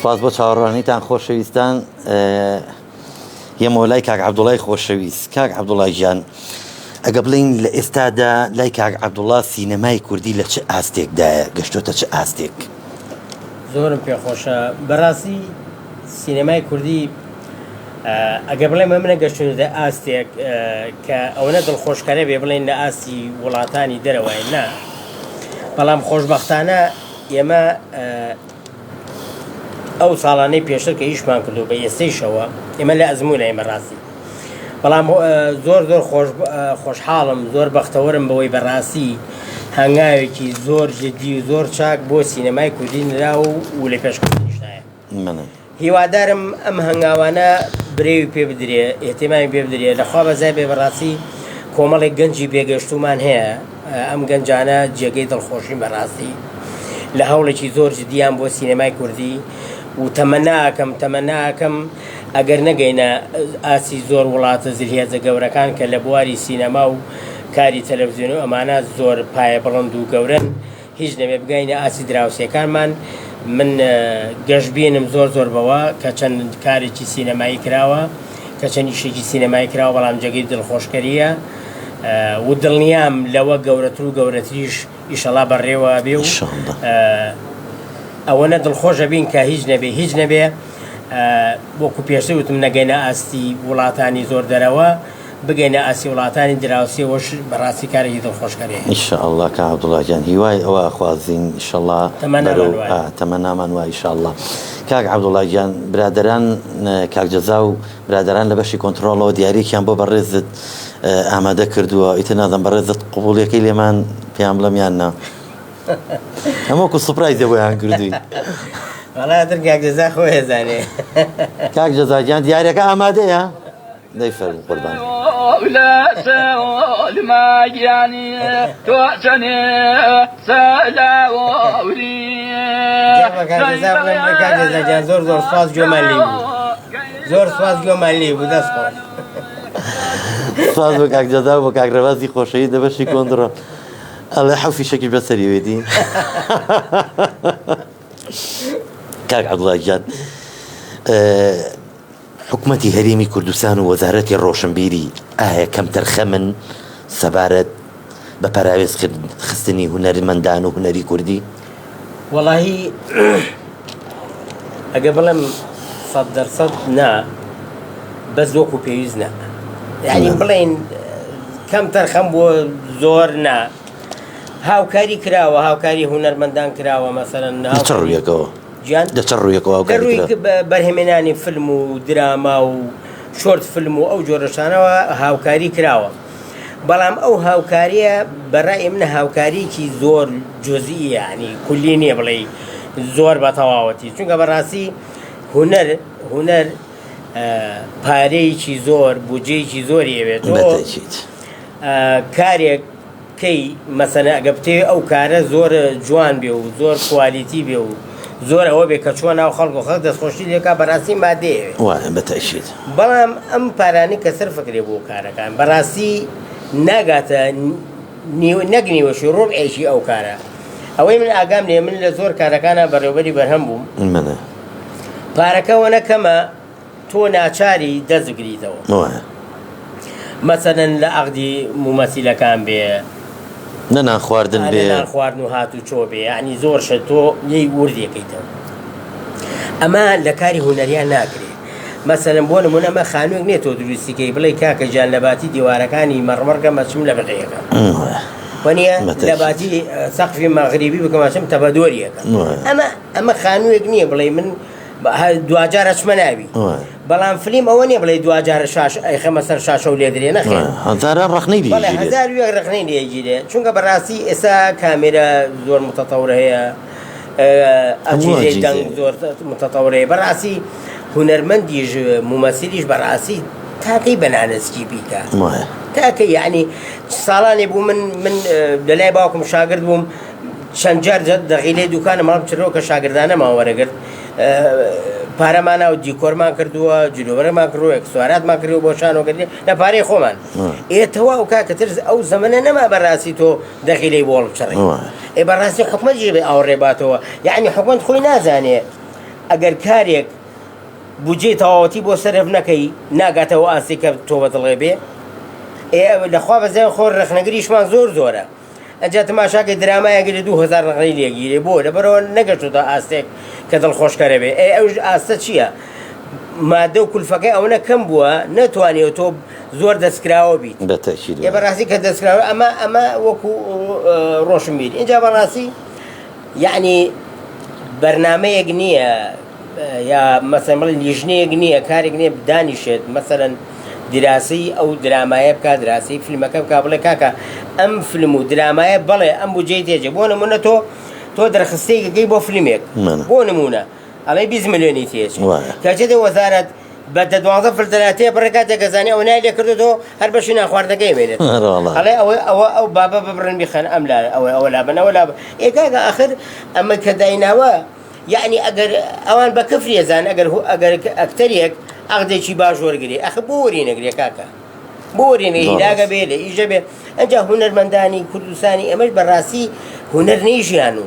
سپاس بۆ چاوەڕوانیتان خۆشەویستان هێمەوە لای کاک عەبدوڵڵای خۆشەویست کاک عەبدوڵڵا گیان ئەگە بڵین لە ئێستادا لای کاک عەبدوڵڵا سینەمای کوردی لە چه ئاستێکدایە گەشتۆتە چه ئاستێک زۆرم پێخۆشە بەڕاستی سینەمای کوردی ئەگە بڵێ منە گەشتونەتە ئاستێک کە ئەوەنە دڵخۆشکارە بێ بڵێن لە ئاستی وڵاتانی دەرەوەی نا بەڵام خۆشبەختانە ئێمە ئەو ساڵانەی پێشتر کە ئیشمان کردو بە ئێستەیشەوە ئێمە لە ئەزمونە ئێمە ڕاستی بەڵام زۆر خۆشحاڵم زۆر بەختەوەرم بەوەی بەڕاستی هەنگاوێکی زۆر جدی و زۆر چاک بۆ سینەمای کوردی نراوە و لە پێشکەوتنیشتایە هیوادارم ئەم هەنگاوانە برێوی پێ بدرێ ئێتیمانی پێ بدرێ لەخوا بەزای بێ بەڕاستی کۆمەڵێک گەنجی پێگەشتومان هەیە ئەم گەنجانە جێگەی دڵخۆشی بەڕاستی لە هەوڵێکی زۆر جدیان بۆ سینەمای کوردی و تەمەناکەم ئەگەر نەگەینە ئاسی زۆر وڵاتە زلهێزە گەورەکان کە لە بواری سینەما و کاری تەلەڤیزیۆن و ئەمانە زۆر پایە بڵند و گەورن هیچ نەبێ بگەینە ئاسی دراوسەکانمان من گەشتبینم زۆر بەوە کە چەند کارێکی سینەمایی کراوە کە چەند ئیشێکی سینەمایی کراوە بەڵام جێگەی دڵخۆشکەریە و دڵنیام لەوە گەورەتر و گەورەتریش ئیشەڵا بەڕێوە بێ و ئەوەنە دڵخۆشە بین کە هیچ نەبێ وەکو پێشتر وتم نەگەینە ئاستی وڵاتانی زۆر دەرەوە بگەینە ئاسی وڵاتانی دراوسێەوەش بەڕاستی کارێکی دڵخۆشکەرێ ئینشاءالله کە عەبدوڵڵاجان هیوای ئەوە خوازین ئینشاءالله تەمەنامان وای ئینشاءالله کاک عەبدوڵڵاجان برادەران کاک جەزا و برادەران لە بەشی کۆنتڕۆڵەوە دیارییەکیان بۆ بەڕێزت ئامادە کردووە ئیتر نازانم بەڕێزت قبوڵیەکەی لێمان پێیان بڵێم یان نا هەمووەکو سوپرایزێ بۆیان کردووی وەڵاتر کاک جەزا خۆی هێزانێ کاک جەزاجان دیارەکە ئامادەیە دەیفەرمو قوربان لا سالماجاني توعشني سلاوري زۆر سپاس گوێمانلی بوو زۆر سپاس گوێمانلی بوو دەست خۆش سپاس بۆ کاک جەزا بۆ کاک ڕەوازی خۆشەوی دەبەشی کۆنتڕۆڵ ئەڵێ حەوفیشێکی بەسەری وێتی کاک عەبدوڵڵاجان حکوومەتی هەرێمی کوردستان و وەزارەتی ڕۆشنبیری ئایا کەمتر خەمن سەبارەت بە پاراوێز خستنی هونەرمەندان و هونەری کوردی؟ وەڵاهی ئەگە بڵێم 100% نا بەس وەکو پێویست نا یعنی بڵێن کەمتر خەم بۆ زۆر نا هاوکاری کراوە هاوکاری هونەرمەندان کراوە مەسەڵەن چ ڕوویەکەوە دەچە ڕوویەکەوە بەرهێمێنانی فیلم و دراما و شۆرت فیلم و ئەو جۆرەشانەوە هاوکاری کراوە بەڵام ئەو هاوکاریە بەڕای منە هاوکاریکی زۆر جۆزئی یعنی کولی نییە بڵێ زۆر بە تەواوەتی چونکە بەڕاستی هونەر پارەیەکی زۆر بودجەیەکی زۆری ئەوێت کارێککەی مەسەلەن ئەگە بتێ ئەو کارە زۆر جوان بێ و زۆر کوالیتی بێ و زۆر ئەوە بێ کە چوە ناو خەڵک و خەڵک دەستخۆشی لێکا بەڕاستی مادەیە بەتەشید بەڵام ئەم پارانی کە سەر فکرێ بۆ کارەکان بەڕاستی ناگاتە نەگنیوەشی ڕۆبعێکی ئەو کارە ئەوەی من ئاگام لێ من لە زۆر کارەکانە بەڕێوەبەری بەرهەم بووم پارەکەەوە نەکەمە تۆ ناچاری دەست بگریتەوە مەسەلەن لە عەقدی مومەسیلەکان بێ نەنان خواردن بێ نان خواردن و هات و چۆ بێ یعنی زۆر شە تۆ لێی وردێکەیتەوە ئەمە لە کاری هونەریان ناکرێت مەسەلەن بۆ نمونە ئەمە خانوویەک نێت تۆ دروستیکەی بڵێ کاکە گیان لە باتی دیوارەکانی مەڕمەڕگە مەچم لە بەقەیەکە وەنیە لە باتی سەقفی مەغریبی بکەمەچم تەبەدۆریەکە ئەمە خانوویەک نییە بڵێ من دوجارە چمە ناوی بەڵام فلیم ئەوە نیە بڵێ دوجارە شاش ئەیخەمە سەر شاشە و لێدرێ نەخێن هەزارە ڕەخنەی هەزار وێک ڕەخنەی لێگیرێ چونکە بەڕاستی ئێستا کامێرە زۆر متەتەورە هەیە ئەجیزەی دەنگ زۆر متەتەورەیە بەڕاستی هونەرمەندیش مومەسیلیش بەڕاستی تاکەی بەنانەسکی بیکە تاکە یعنی ساڵانێ بوو من لەلای باوکم شاگرد بووم چەند جار دەغیلەی دوکانە ماڵم چرەوە کە شاگردانەماوە وەرەگرت پارەمانە و دیکۆرمان کردووە جلوبەرەمان کردووە ئەکسسواراتمان کردووە بۆ شانۆگەری لە پارەی خۆمان ئێتەوە ئەو کاکەتر ئەو زەمەنە نەما بەڕاستی تۆ دەغیلەی بۆڵ بچڕی بەڕاستی حکومەتیش بێ ئاوڕێباتەوە یعنی حکومەت خۆی نازانێ ئەگەر کارێک بودجەی تەواوەتی بۆ سەرف نەکەی ناگاتەوە ئاسی کە تۆ بەدڵێ بێ لەخوا بەزای خۆر ڕخنەگریشمان زۆر زۆرە ئەجا تەماشاکەی درامایەگەری 2000 ڕقەی لێگیرێ بۆ لەبەرەوە نەگەشتوتە ئاستێک کە دڵخۆشکەرە بێ ئەوش ئاستە چییە؟ مادە و کولفەکەی ئەوە کەم بووە نەتوانێت تۆ زۆر دەستکراوە بیت بەڕاستی کە دەستکراوە ئەمە وەکو ڕۆشنبیری اینجا بەڕاستی یعنی بەرنامەیەک نییە یا مەسەڵەن بڵێن لیژنەیەک نییە کارێک نییە بدانیشێت مەسەڵەن دراسی ئەو درامایە بکات دراسی فیلمەکە بکە بڵێ کاکە ئەم فیلم و درامایە بڵێ ئەم بودجەی تێجێ بۆ نمونە تۆ دەرخستەیەکەکەی بۆ فیلمێک بۆ نمونە على 20 مليونی تێچ کەچێتە وەزارەت بە 12 فلتەراتێ بڕێکاتێک گەزانانی ئەو نای لێ کردو هەر بەشی ناخواردەکەی مێنێت ئەڵێ ئەو بابە ببڕن بیخەن ئەم لا ئەوە لا بن ئەوە لا ئێکاکە ئاخر ئەمە کە دایناوە یعنی ئەگەر ئەوان بە کفری ێزان ئەگەر ئەکتەرێک عقدێکی باش وەرگری ئەخ بۆ وەرینەگرێ کاکە بۆ وەرینە هیلاگە بێ لە ئیژە بێ ئەنجا هونەرمەندانی کوردستانی ئەمەش بەڕاستی هونەر نەیژیان و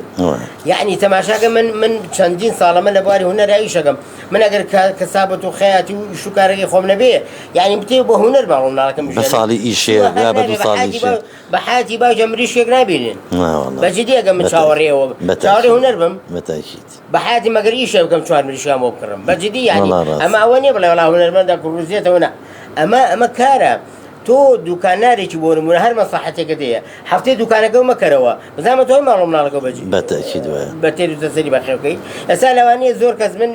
یعنی تەماشاکە من چەندین ساڵەمە لە بواری هونەرایی شەکەم من ئەگەر کەسابەت و خەیاتی و شوکارەکەی خۆم نەبێ یعنی بتێ بۆ هونەر باڵم ناڵەکەم بە ساڵی ئیشێ بە حاتی باش ئەمریشێک نابینن بەجددی ئەگەم من چاوەڕێەوە چاوەڕێ هونەر بم بە حاتی مەگەر ئیشە بکەم چوار مریشکام بۆ بکڕم بەجددی یعنی ئەمە ئەوە نییە بڵێ وڵا هونەرمەندە کوڕوزیێتەوە نە ئەمە کارە تۆ دوکانارێکی بۆ نمونە هەر مەساحەتێکە دەیە هەفتەی دوکانەکە مەکەرەوە بزانمە تۆی ماڵم ناڵەکە بەجی بە تێر و تەسەری بەخێوکەی ئەسا لەوانەیە زۆر کەس من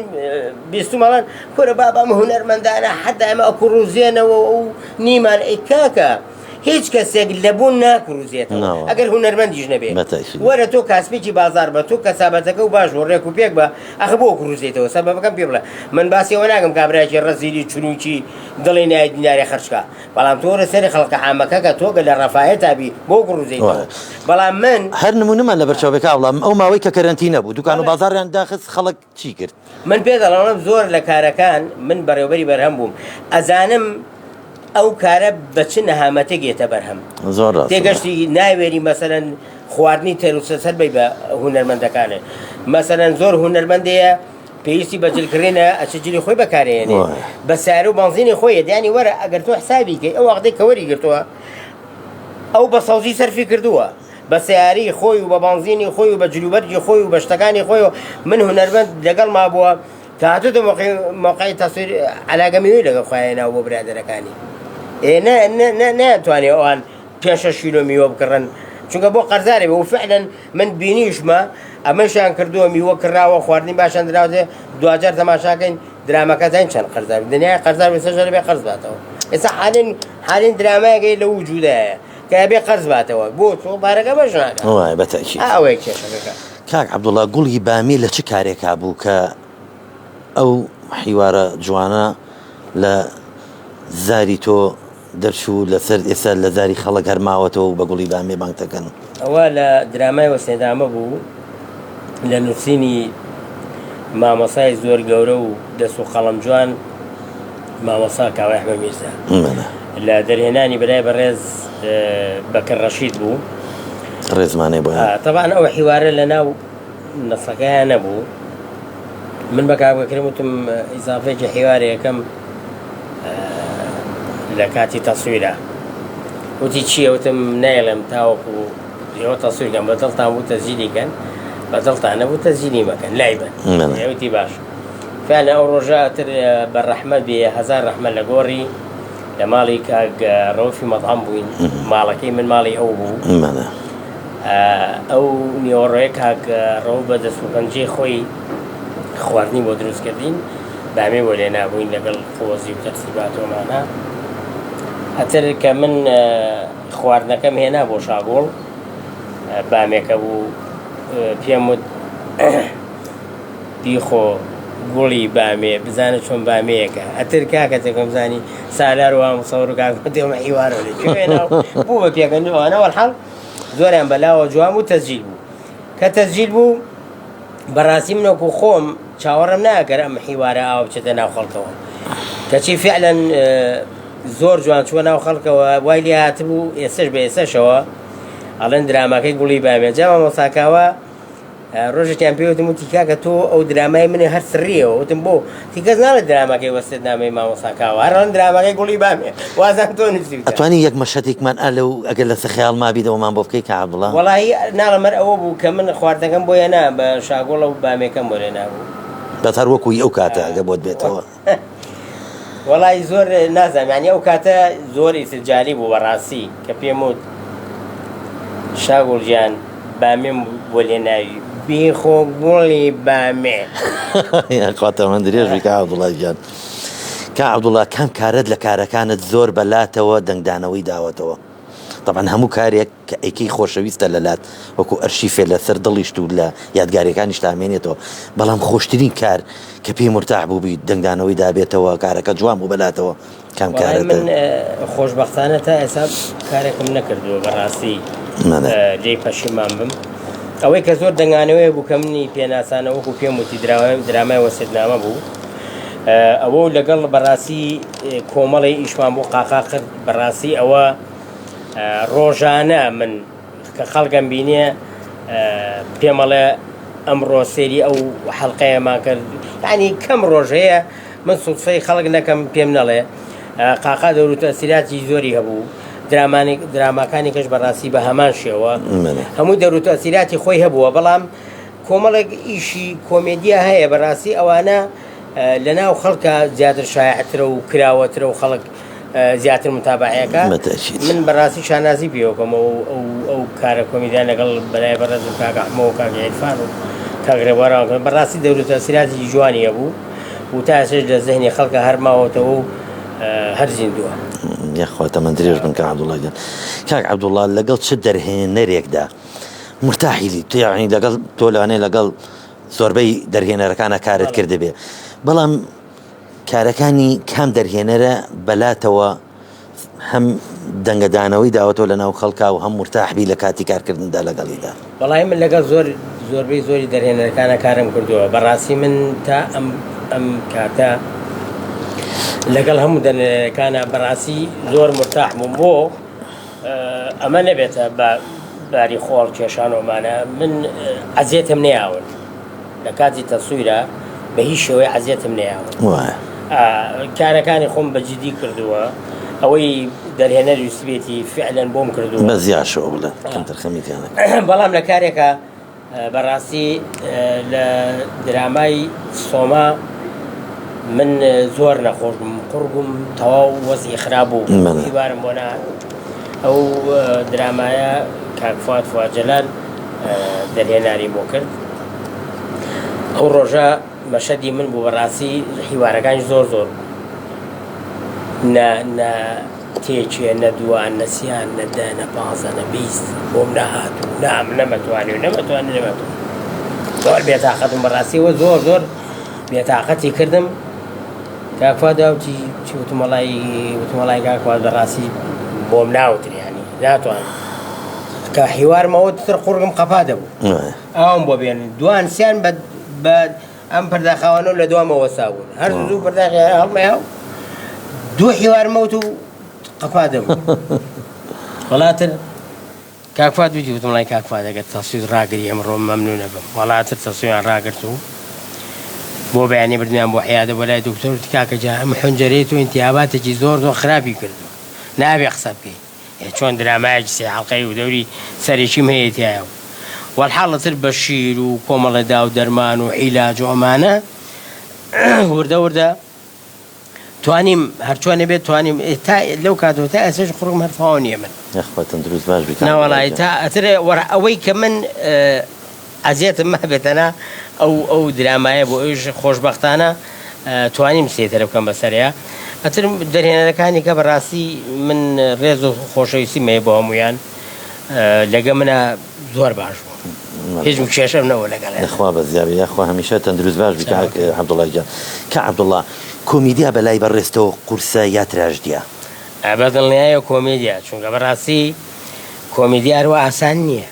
بیست و ماڵان کورە بابا ئەمە هونەرمەندانە حتا ئەمە ئەکوڕوزێنەوە و نیمان ئەی کاکە هیچ کەسێک لەبوون ناکوڕوزێتەوە ئەگەر هونەرمەندیش نەبێ وەرە تۆ کاسپێکی بازار بە تۆ کەسابەتەکە و باش بۆ ڕێک و پێک بە ئەخ بۆ کوڕوزێتەوە سەبەبەکەم پێ بڵێ من باسیەوە ناگەم کابراایکی ڕزیلی چونوکی دڵی نای دینارێ خەرچکە بەڵام تۆ وەرە سەری خەڵکە عامەکەکە تۆگە لە ڕەفاهەت تابی بۆ کوڕوزێتەوە بەڵام من هەر نمونەمان لە بەرچاوێکە وڵام ئەو ماوەی کە کەرەنتی نەبوو دوکان و بازاریان داخست خەڵک چی کرد من پێ دەڵێم زۆر لە کارەکان من بەڕێوەبەری بەرهەم بووم ئەزانم ئەو کارە بە چ نەهامەتێک گێتە بەرهەم زۆر تێگەشتی ناوێری مەسەرەن خواردنی تێروسەسەر بی بە هونەرمەندەکانە مەسەرەن زۆر هونەرمەندەیە پێویستی بەجلکردێنە ئەچجلی خۆی بەکارێنێ بە سارە و بەنزینی خۆیە دیانی وەرە ئەگەر تۆ حسابیکەی ئەو وەختەی کەوەری گرتووە ئەو بە سەوزی سەرفی کردووە بە سیاری خۆی و بە بەنزینی خۆی و بە جلوبەرگی خۆی و بە شتەکانی خۆی و من هونەرمەند لەگەڵ ما بووە کە هاتوتە مۆقعی تەسویر عەلاگەمیوی لەگەڵ خۆیانەوە بۆ برادەرەکانی ناتوانێ ئەوان پێشە شیلۆ میوە بکڕن چونکە بۆ قەرزارێ بە و فعلەن من بینیشمە ئەمەشان کردووە میوە کراوە خواردنی باشان دراوێ دوجار تەماشاکەین درامەکەتان چەند قەرزار دنیای قەرزار وێسەژە لەبێ قەرز باتەوە ئێستا حالین درامایەکەی لە وجودایە کە بێ قەرز باتەوە بۆ تۆ بارەکە بەش ناکە بەتەکید ئەوەیە کێشەکە کاک عەبدوڵڵا گوڵی بامی لە چ کارێکا بوو کە ئەو حیوارە جوانە لە زاری تۆ دەرچوو لەسەر ئێستا لە زاری خەڵک هەرماوەتەوە و بە گوڵی بامێ بانگ دەکەن ئەوە لە درامای وەسێدامە بوو لە نووسینی مامەسای زۆر گەورە و دەست و قەڵەم جوان مامەسا کاوای ئەحمەد میرزا لە دەرهێنانی بەلای بەڕێز بەکر ڕەشید بوو ڕێزمانەی بۆ تەبان ئەوە حیوارە لە ناو نەسەکەیان نەبوو من بە کاک بەکرم وتم ئیزافێکی حیوارە یەکەم لە کاتی تەسویرە وتی چییە وتم نایڵێم تاوەکو ئێوە تەسویرکەم بەدڵتان بوو تەزیلیکەن بەدڵتان نەبوو تەزیلی مەکەن لای بن ئێوتی باش فعلا ئەو ڕۆژاتر بە ڕەحمەت بێ هەزار ڕەحمەت لە گۆڕی لە ماڵی کاک ڕەوفی مەطعەم بووین ماڵەکەی من ماڵی ئەو بوو ئەو نیوەڕۆیە کاک ڕەوف بە دەست و پەنجەی خۆی خواردنی بۆ دروستکردین بامێ بۆ لێ نابووین لەگەڵ خۆزی و تەرتیباتۆمانە هەتر کە من خواردنەکەم هێنا بۆ شاگۆڵ بامێکە بوو پێم وت بیخۆ گوڵی بامێ بزانە چۆن بامەیەکە ئەتر کاکە تێکم زانی سالار وام سەور و کاکتێمە حیوارە لێ بوو بە پێکەندەوەوانەوە حەڵ زۆریان بەلاوە جوان و تەزیل بوو کە تەزیل بوو بەڕاستی منەکو خۆم چاوەڕم ناکەر ئەم حیوارە ئاوە بچێتە ناو خەڵکەوە کەچی فعلەن زۆر جوان چووە ناو خەڵکەوە وای لێ هاتبوو ئێسش بە ئێسەشەوە ئەڵێن درامەکەی گوڵی بامێ جاوە مۆساکاوە ڕۆژێکیان پێوتم وتی کاکە تۆ ئەو درامای منێ هەر سڕیەوە وتم بۆ تیکەس ناڵێت درامەکەی وەستێت نامەی مامۆساکاوە هەرڵەن درامەکەی گوڵی بامێ وازان تۆ نووسیوتە ئەتوانی یەک مەشەتێکمان ئەلە و ئەگەر لەسەر خەیاڵ مابیدەوەمان بۆ بکەی کە عەبدوڵڵا وەڵاهی ناڵەمەر ئەوە بوو کە من خواردنەکەم بۆیە نا بە شاگۆڵە و بامێکەم بۆ لێ نابوو بەت هەر وەکوی ئەو کاتە ئەگە بۆت بێتەوە وەڵی زۆر نازانانی ئەو کاتە زۆر ئیسجالی بوو بەڕاستی کە پێم وت شاگۆڵ گیان بامێم بۆ لێ ناوی بیخۆ گوڵی بامێ قاتە من درێژی کە عەبدوڵڵا گیان کە عەبدوڵڵا کام کارت لە کارەکانت زۆر بەلاتەوە دەنگدانەوەی داوەتەوە طبعا هەموو کارێک کە ئەیکەی خۆشەویستە لەلات وەکو ئەرشیفێ لەسەر دڵیشت و لە یادگاریەکانیش تامێنێتەوە بەڵام خۆشترین کار کە پێی مرتاح بوو بیت دەنگدانەوەی دابێتەوە کارەکە جوان بوو بەلاتەوە کام کارێت من خۆشبەختانە تا ئێستا کارێکم نەکردووە بەڕاستی لێی پەشیمان بم ئەوەی کە زۆر دەنگانەوەی بوو کە منی پێناسانە وەکو پێم وتی درامای وەسێتنامە بوو ئەوە لەگەڵ بەڕاستی کۆمەڵی ئیشمان بۆ قاقا کرد بەڕاستی ئەوە ڕۆژانە من کە خەڵکم بینێ پێمەڵێ ئەمڕۆ سێری ئەو حەڵقەیەمان کرد یعنی کەم ڕۆژەیە من سوودفەی خەڵک نەکەم پێم نەڵێ قاقا دەوروتە تەسیراتی زۆری هەبوو دراماکانی کەش بەڕاستی بە هەمان شێوە هەموو دەوروتە تەسیراتی خۆی هەبووە بەڵام کۆمەڵێک ئیشی کۆمێدیا هەیە بەڕاستی ئەوانە لەناو خەڵکە زیاتر شایعترە و کراوەترە و خەڵک زیاتر متابعەکە من بەڕاستی شانازی پێوەکەم ئەو کارە کۆمیدیان لەگەڵ بەلای بەڕێز و کاک ئەحمەد و کاک عیرفان و کاک ڕێبوارەوە بەڕاستی دەوروتە تەسیراتی جوانی هەبوو و تا ئێستاش لە زەهنی خەڵکە هەرماوەتەوە و هەر زیندووە یاخواتە من درێژ بن کە عەبدوڵڵا گیان کاک عەبدوڵڵا لەگەڵ چ دەرهێنەرێکدا مرتاحی یعنی لەگەڵ تۆ لەوانەیە لەگەڵ زۆربەی دەرهێنەرەکانە کارت کرده بێ بەڵام کارەکانی کام دەرهێنەرە بەلاتەوە هەم دەنگەدانەوەی داوەتەوە لە ناو خەڵکا و هەم مرتاحبی لە کاتی کارکردندا لەگەڵیدا بەڵای من لەگەڵ زۆربەی زۆری دەرهێنەرەکانە کارم کردووە بەڕاستی من تا ئەم کاتە لەگەڵ هەموو دەرهێنەرەکانە بەڕاستی زۆر مرتاح بووم بۆ ئەمە نەبێتە باری خۆڵ کێشانۆمانە من عەزیەتم نەیاون لە کاتی تەسویرە بە هیچ شێوەیە عەزیەتم نەیاون کارەکانی خۆم بەجددی کردووە ئەوەی دەرهێنەری ویستبێتی فعلەن بۆم کردووە بە زیاشەوە بڵێ کەم تەرخەمیتیانە بەڵام لە کارێکە بەڕاستی لە درامای سۆما من زۆر نەخۆش بووم قوڕبووم تەواو وەزعی خراپ بوو هیوارم بۆ نەهات ئەو درامایە کاک فواد جەلال دەرهێناری بۆ کرد ئەو ڕۆژە مەشەدی من بوو بەڕاستی هیوارەکانی زۆر تێکێ نەدووان نەسیان نەدە نەپازە نەبیست بۆم نەهات و نەمەتوانی و نەمەتوانی زۆر بێتاقەتم بەڕاستیەوە زۆر بێتاقەتی کردم کاک فواد داوتی وتمەڵای کاک فواد بەڕاستی بۆم ناوتریانی ناتوان کە هیوارمەوە تر قوڕگم قەپا دەبوو ئەوم بۆ بێن دوانسیان بە ئەم پەرداخاوانە لە دوامەوە ساون هەر زوو پەرداخی هەڵمەیە دوو هیوارمەوت و قەپا دەبوو وڵاتر کاک فواد وتی وتمەڵای کاک فواد ئەگەر تەسویر ڕاگری ئەمڕۆ مەمنونە بم وڵاتر تەسویریان ڕاگرت و بۆ بەیانی بردمیان بۆ حیادە بۆ لای دکتۆر وتی کاکە جا ئەم حونجەرەی تۆ ئینتیاباتێکی زۆر خراپی کردو نابێ قسە بکەی چۆن درامایەکی سێ حەڵقەی و دەوری سەرێکیم هەیەتیایە وەڵحاڵەتر بە شیر و کۆمەڵەدا و دەرمان و عیلاج و ئەمانە وردە توانیم هەرچوانێ بێت توانیم تا لەو کاتەوە تا ئێستاش قوڕم هەرفاوە نییە من یاخواتەن دروست باش بیت ناوەڵای تا ئەتر ئەوەی کە من عەزیەتم مەبێتەنا ئەو درامایە بۆ ئەوش خۆشبەختانە توانیم سێتەرە بکەم بەسەرەیە ئەتر دەرهێنەرەکانی کە بەڕاستی من ڕێز و خۆشەویستی مەیە بۆ هەمویان لەگە منە زۆر باش بوو هیچ کێشەم نەوە لەگەڵ خوا بەزیابی یاخوا هەمیشە تەندروست باش بی عەبدوڵڵا گیان کە عەبدوڵڵا کۆمیدیا بەلای بەڕێستەوە قورسە یا تراژدیە بەدڵنیایە کۆمیدیا چونکە بەڕاستی کۆمیدیا هەروە ئاسان نییە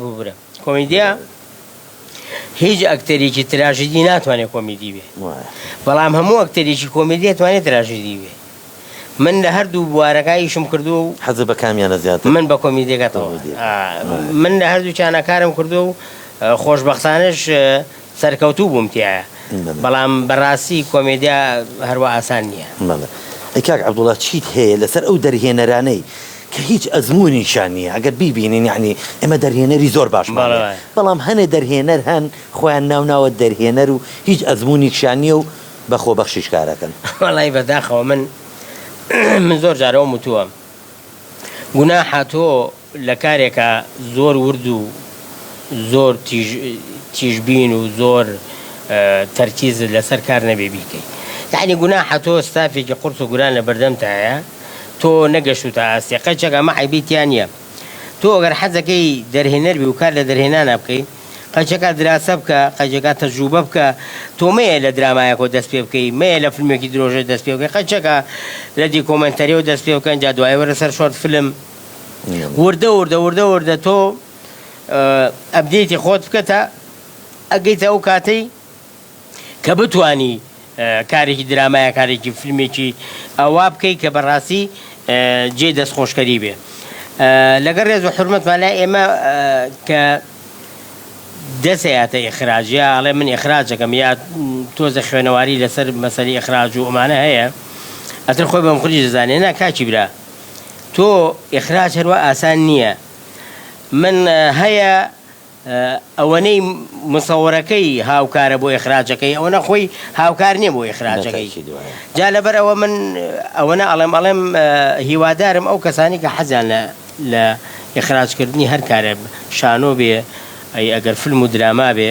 بورە کۆمیدیا هیچ ئەکتەرێکی تراژدی ناتوانێت کۆمیدی بێ بەڵام هەموو ئەکتەرێکی کۆمیدیا توانێت تراژدی بێ من لە هەردوو بوارەکاییشم کردو و حەزە بە کامیانە زیاتر من بە کۆمیدیەکەتەوە من لە هەردوو چانەکارم کردو و خۆشبەختانش سەرکەوتوو بووم تایە بەڵام بەڕاستی کۆمیدیا هەروە ئاسان نییە ئەی کاک عەبدوڵڵا چیت هەیە لەسەر ئەو دەرهێنەرانەی کە هیچ ئەزمونیشان نییە ئەگەر بیبینین یعنی ئێمە دەرهێنەری زۆر باشمان بەڵام هەنێ دەرهێنەر هەن خۆیان ناوناوە دەرهێنەر و هیچ ئەزمونیشان نییە و بە خۆبەخشیش کارەکەن وەڵای بەداخەوە من زۆر جارەوە وتووە گوناحە تۆ لە کارێکە زۆر ورد و زۆر تیژبین و زۆر تەرکیز لەسەر کار نەبێ بیکەی یعنی گوناحە تۆ ستافێکی قورس و گوران لە بەردەمتایە تۆ نەگەشت و تا ئاستی قەچەکە مە عیبیتیان نییە تۆ ئەگەر حەزەکەی دەرهێنەر بی و کار لە دەرهێنانە بکەی قەچەکە دراسە بکە قەچەکە تەجروبە بکە تۆ مەیە لە درامایەکۆ دەست پێ بکەی مەیە لە فیلمێکی درۆژە دەست پێ بکەی قەچەکە لە دیکۆمنتەریەوە دەست پێ بکەن جا دوای وەرە سەر شۆرت فیلم وردە تۆ ئەبدێتی خۆت بکە تا ئەگەیتە ئەو کاتەی کە بتوانی کارێکی درامایە کارێکی فیلمێکی ئەوا بکەی کە بەڕاستی جێ دەست خۆشکەری بێ لەگەر ڕێز و حرمەتمان لای ئێمە کە دەسەیاتە ئیخراجیا ئەڵێ من ئیخراجەکەم یا تۆزە خوێنەواری لەسەر مەسەلەی ئیخراج و ئەمانە هەیە ئەتر خۆی بەم خوری دەزانێ نا کاچی برا تۆ ئیخراج هەروە ئاسان نییە من هەیە ئەوەنەی مسەوەرەکەی هاوکارە بۆ ئیخراجەکەی ئەوەنە خۆی هاوکار نییە بۆ ئیخراجەکەی جا لەبەر ئەوە من ئەوەنە ئەڵێم هیوادارم ئەو کەسانی کە حەزیان لە ئیخراجکردنی هەر کارە شانۆ بێ ئەی ئەگەر فیلم و دراما بێ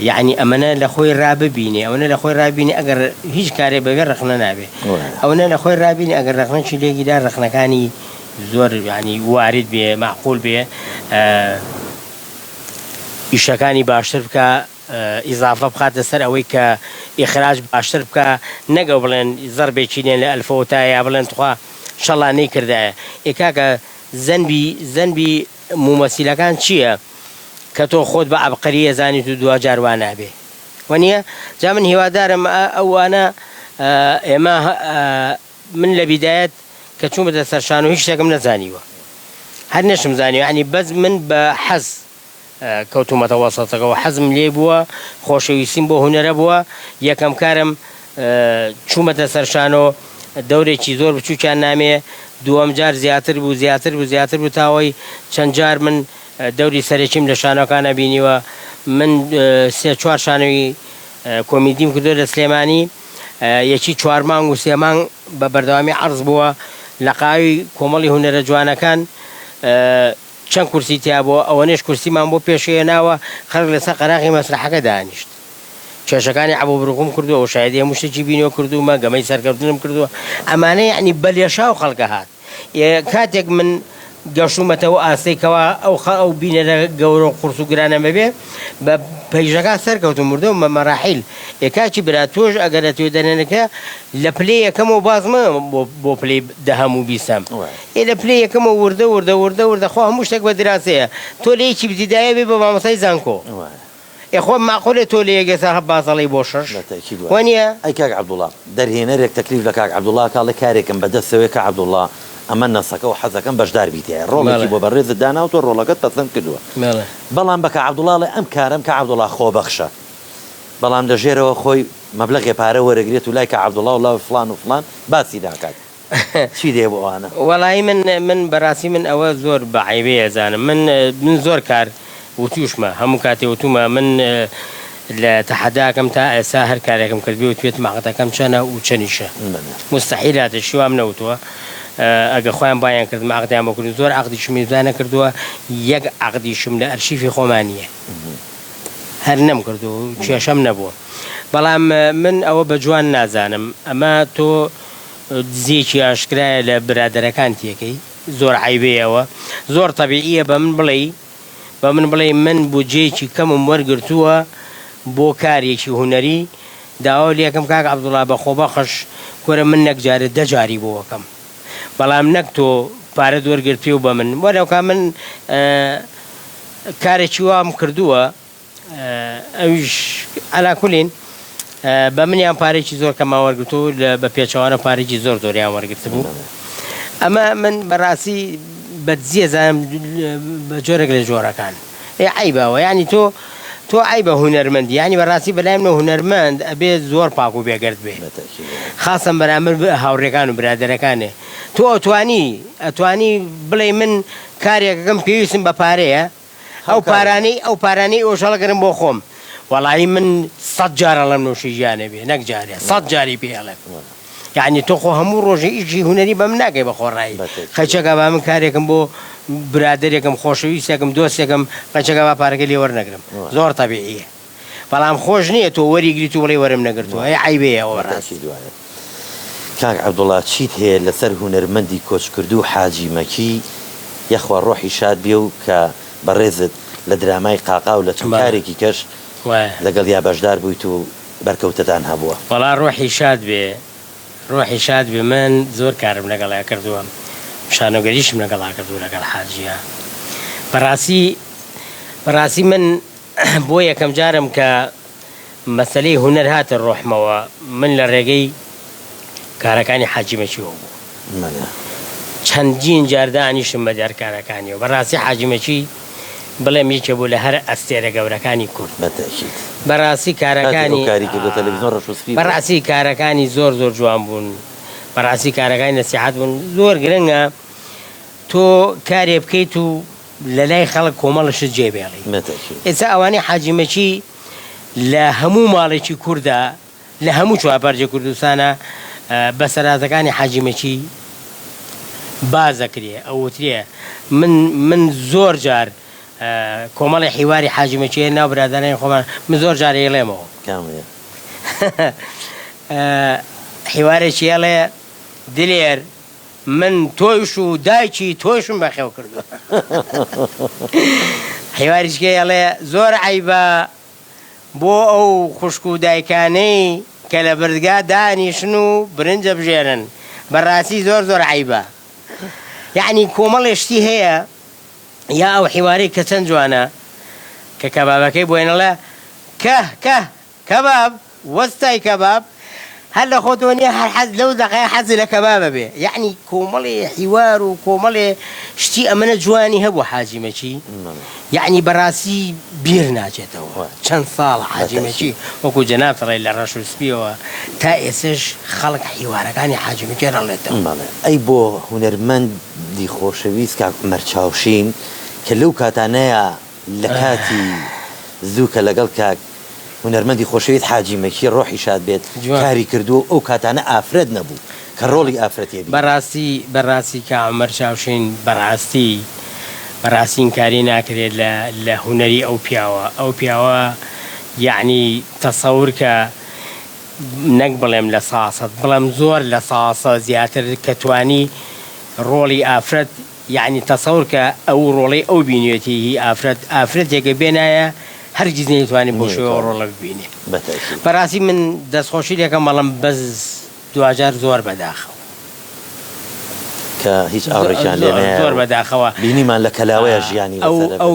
یعنی ئەمەنە لە خۆی ڕاببینێ ئەوەنە لە خۆی ڕابینی ئەگەر هیچ کارێ بەبێ ڕخنە نابێ ئەوەنە لە خۆی ڕابینی ئەگەر ڕخنەی لێگیدا ڕخنەکانی زۆر ینی وارد بێ معقول بێ ئیشەکانی باشتر بکە ئیزافە بخاتە سەر ئەوەی کە ئیخراج باشتر بکە نەگە بڵێن زەربێکی نێن لە ئەلفەوتایە بڵێن تخوا شەڵانەی کردایە ئێکاکە زەنبی مومەسیلەکان چییە کە تۆ خۆت بە عەبقەریە زانیت و دوجار وا نابێ وەنیە جا من هیوادارم ئەوانە ئێمە من لە بیدایەت کە چوون بەدە سەرشان و هیچ شتێکم نەزانیوە هەر نەشم زانیوە ینی بەس من بە حەز کەوتومەتە وەسەتەکەەوە حەزم لێ بووە خۆشەویستیم بۆ هونەرە بووە یەکەم کارم چوومەتە سەرشانۆ دەورێکی زۆر بچووکیان نامێ دووەم جار زیاتر بوو تاوەی چەند جار من دەوری سەرەکیم لە شانۆکانە بینیوە من سێ چوار شانۆی کۆمیدیم کردو لە سلێمانی یەکی 4 مانگ و 3 مانگ بە بەردەوامی عەرز بووە لە قاوی کۆمەڵی هونەرە جوانەکان چەند کورسی تیا بووە ئەوەنێش کورسیمان بۆ پێشێناوە خەڵک لەسەر قەراغی مەسرحەکە دانیشت کێشەکانی عەبوو بڕقوم کردووە و شایەتی هەموو شتێکی بینیوە کردومە گەمەی سەرکەوتنم کردووە ئەمانە یعنی بەلێشاو خەڵکە هات کاتێک من گەشومەتەوە ئاستەیکەوە ئەو بینەرە گەورە و قورس و گرانەمە بێ بە پەیژەکە سەرکەوتم مردەوە مە مەراحیل ئێکاچی برا تۆش ئەگەرە توێ دەنێنەکە لە پلێ یەکەمەوە بازمە بۆ پلێ دەهەم و بیسەم لە پلێ یەکەمە وردە خۆ هەموو شتێک بە دراسەیە تۆ لە یەکی بزیدایە بێ بە مامۆستای زانکۆ خۆ ماقولێ تۆ لە یەگەسا بازەڵی بۆ شەش وانە ئەی کاک عەبدوڵڵا دەرهێنەرێک تەکلیف لە کاک عەبدوڵڵا کاڵێ کارێکم بەدەستەوەی کە عەبدوڵڵا ئەمە نەسەکە و حەزەکەم بەشدار بیتە ڕۆڵێکی بۆ بەڕێزت دانا و تۆ ڕۆڵەکەت پەسەند کردووە بەڵام بە کە عەبدوڵڵا ئەم کارم کە عەبدوڵڵا خۆبەخشە بەڵام لەژێرەوە خۆی مەبلەغی پارە وەرەگرێت و لای کە عەبدوڵڵا و لاو فلان و فلان باسی داکات چی دێ بۆ ئەوانە وەڵی من بەڕاستی من ئەوە زۆر بەعیبەیە زانم من زۆر کار وتوشمە هەموو کاتێ وتومە من لە تەحەداکەم تا ئێستا هەر کارێکم کردبێ و توێت ماقەتەکەم چەنە و چەنیشە مستەحیلاتە شیوام نەوتووە ئەگە خۆیان بایان کرد ماقەتیان بۆ کرد زۆر عەقدیشم میزانە کردووە یەک عەقدیشم لە ئەرشیفی خۆمانیە هەر نەم کردو و کێشەم نەبووە بەڵام من ئەوە بە جوان نازانم ئەمە تۆ دزێکی ئاشکرایە لە برادەرەکان تێکەی زۆر عیبەیەوە زۆر تەبیعیە بە من بڵێ من بودجێکی کەمم وەرگرتووە بۆ کارێکی هونەری داوا لێ یەکەم کاک عەبدوڵڵا بە خۆبەخش کۆرە من نەک جارە 10 جاری بۆوەکەم بەڵام نەک تۆ پارەت وەرگرت پێ و بە من وەرەوکە من کارێکی وام کردووە ئەویش ئەلاکولین بە منیان پارێکی زۆر کەما وەرگرتو بە پێچەوانە پارێکی زۆریان وەرگرت بوو ئەمە من بەڕاستی بەدزیە زانم بە جۆرێک لە جۆرەکان عیبەوە ینی تۆ عیبە هونەرمەندی ینی بەڕاستی بەلای منە هونەرمەند ئەبێت زۆر پاک و بێگەرت بێ خاصم بەرامبەر هاوڕێکان و برادەرەکانێ تۆ ئەتوانی بڵێ من کارێکەکەم پێویستم بە پارەیە ئەو پارانەی ئۆژەڵەگەرم بۆ خۆم وەڵی من 100 جارە لەم نوۆشی ژیانە بێ نەک جارێ 100 جاری پێڵێ یعنی تۆ خۆ هەموو ڕۆژی ئیشی هونەری بەم ناکەی بە خۆڕایی خەچەکە با من کارێکم بۆ برادێکم خۆشەویستێکم دۆستێکم قەچەکە با پارەکە لێ وەرنەگرم زۆر تەبیعیە بەڵام خۆش نییە تۆ وەریگریت و بڵێ وەرم نەگرتووە عیبەیە ئەوە ڕاستی کاک عەبدوڵڵا چیت هەیە لەسەر هونەرمەندی کۆچکردوو حاجی مەکی یەخوا ڕۆحی شاد بێ و کە بەڕێزت لە درامای قاقا و لە چکارێکی کەش لەگەڵ یا بەشدار بوویت و بەرکەوتتان هەبووە. وەڵا ڕۆحی شاد بێ ڕۆحی شاد بێ من زۆر کارم لەگەڵا کردووە شانۆگەریشم لەگەڵا کردو لەگەڵ حاجیە بەڕاستی من بۆ یەکەم جارم کە مەسەلەی هونەر هاتە ڕۆحمەوە من لە ڕێگەی کارەکانی حاجی مەکیەوە بوو چەندین جاردانیشم بە دیار کارەکانیەوە بەڕاستی حاجی مەکی بڵێم یەکێ بوو لە هەر ئەستێرە گەورەکانی کورد بەڕاستی کارەکانی زۆر زۆر جوان بوون بەڕاستی کارەکانی نەسیحەت بوون زۆر گرنگە تۆ کارێ بکەیت و لە لای خەڵک کۆمەڵشت جێبێڵی ئێستا ئەوانەی حاجی مەکی لە هەموو ماڵێکی کووردا لە هەموو چوارپەرجە کوردستانە بەسەراتەکانی حاجی مەکی بازەکرێ ئەوترێ من زۆر جار کۆمەڵی حیواری حاجی مەکیە ناو برادرانی خۆمان من زۆر جار ئێڵێمەوە حیوارێکی ئێڵێ دلێر من تۆیش و دایکی تۆشم بەخێو کردووە حیواریشکە ئێڵێ زۆر عیبە بۆ ئەو خوشک و دایکانەی کە لە بردگا دانیشن و برنجە بژێرن بەڕاستی زۆر زۆر عیبە یعنی کۆمەڵێشتی هەیە یا ئەو حیوارەی کە چەند جوانە کە کەبابەکەی بۆێنەڵە کەباب وەستای کەباب هەر لە خۆتەوە نییە هەر حەز لەو دەقەیە حەزی لە کەبابە بێ یعنی کۆمەڵێ حیوار و کۆمەڵێ شتی ئەمەنە جوانی هەبوو حاجی مەکی یعنی بەڕاستی بیر ناچێتەوە چەند ساڵ حاجی مەکی وەکو جەناب فەڵێ لە ڕەش و سپیەوە تا ئێسش خەڵک حیوارەکانی حاجی مەکی ڕەڵێتەوە ئەی بۆ هونەرمەندی خۆشەویست کاک مەرچاوشین کە لەو کاتانەیە لە کاتی زووکە لەگەڵ کاک هونەرمەندی خۆشەویست حاجی مەکی ڕۆحی شاد بێت کاری کردو ئەو کاتانە ئافرەت نەبوو کە ڕۆڵی ئافرەتێ بەڕاستی کە عومەر چاوشین بەڕاستی کاری ناکرێت لە هونەری ئەو پیاوە یعنی تەسەور کە نەک بڵێم لە ساسەت بڵێم زۆر لە ساسە زیاتر کە توانی ڕۆڵی ئافرەت یعنی تەسەور کە ئەو ڕۆڵی ئەو بینێتی هی ئافرەتێکە بێنایە هەرگیز نەیتوانێت بۆ شێوە ڕۆڵە ببینێ بەڕاستی من دەستخۆشی دەکەم بەڵام بەس دوجار زۆر بەداخەوە کە هیچ ئاڕێکیان لێ زۆر بەداخەوە بینیمان لە کەلاوەیە ژیانی ئەو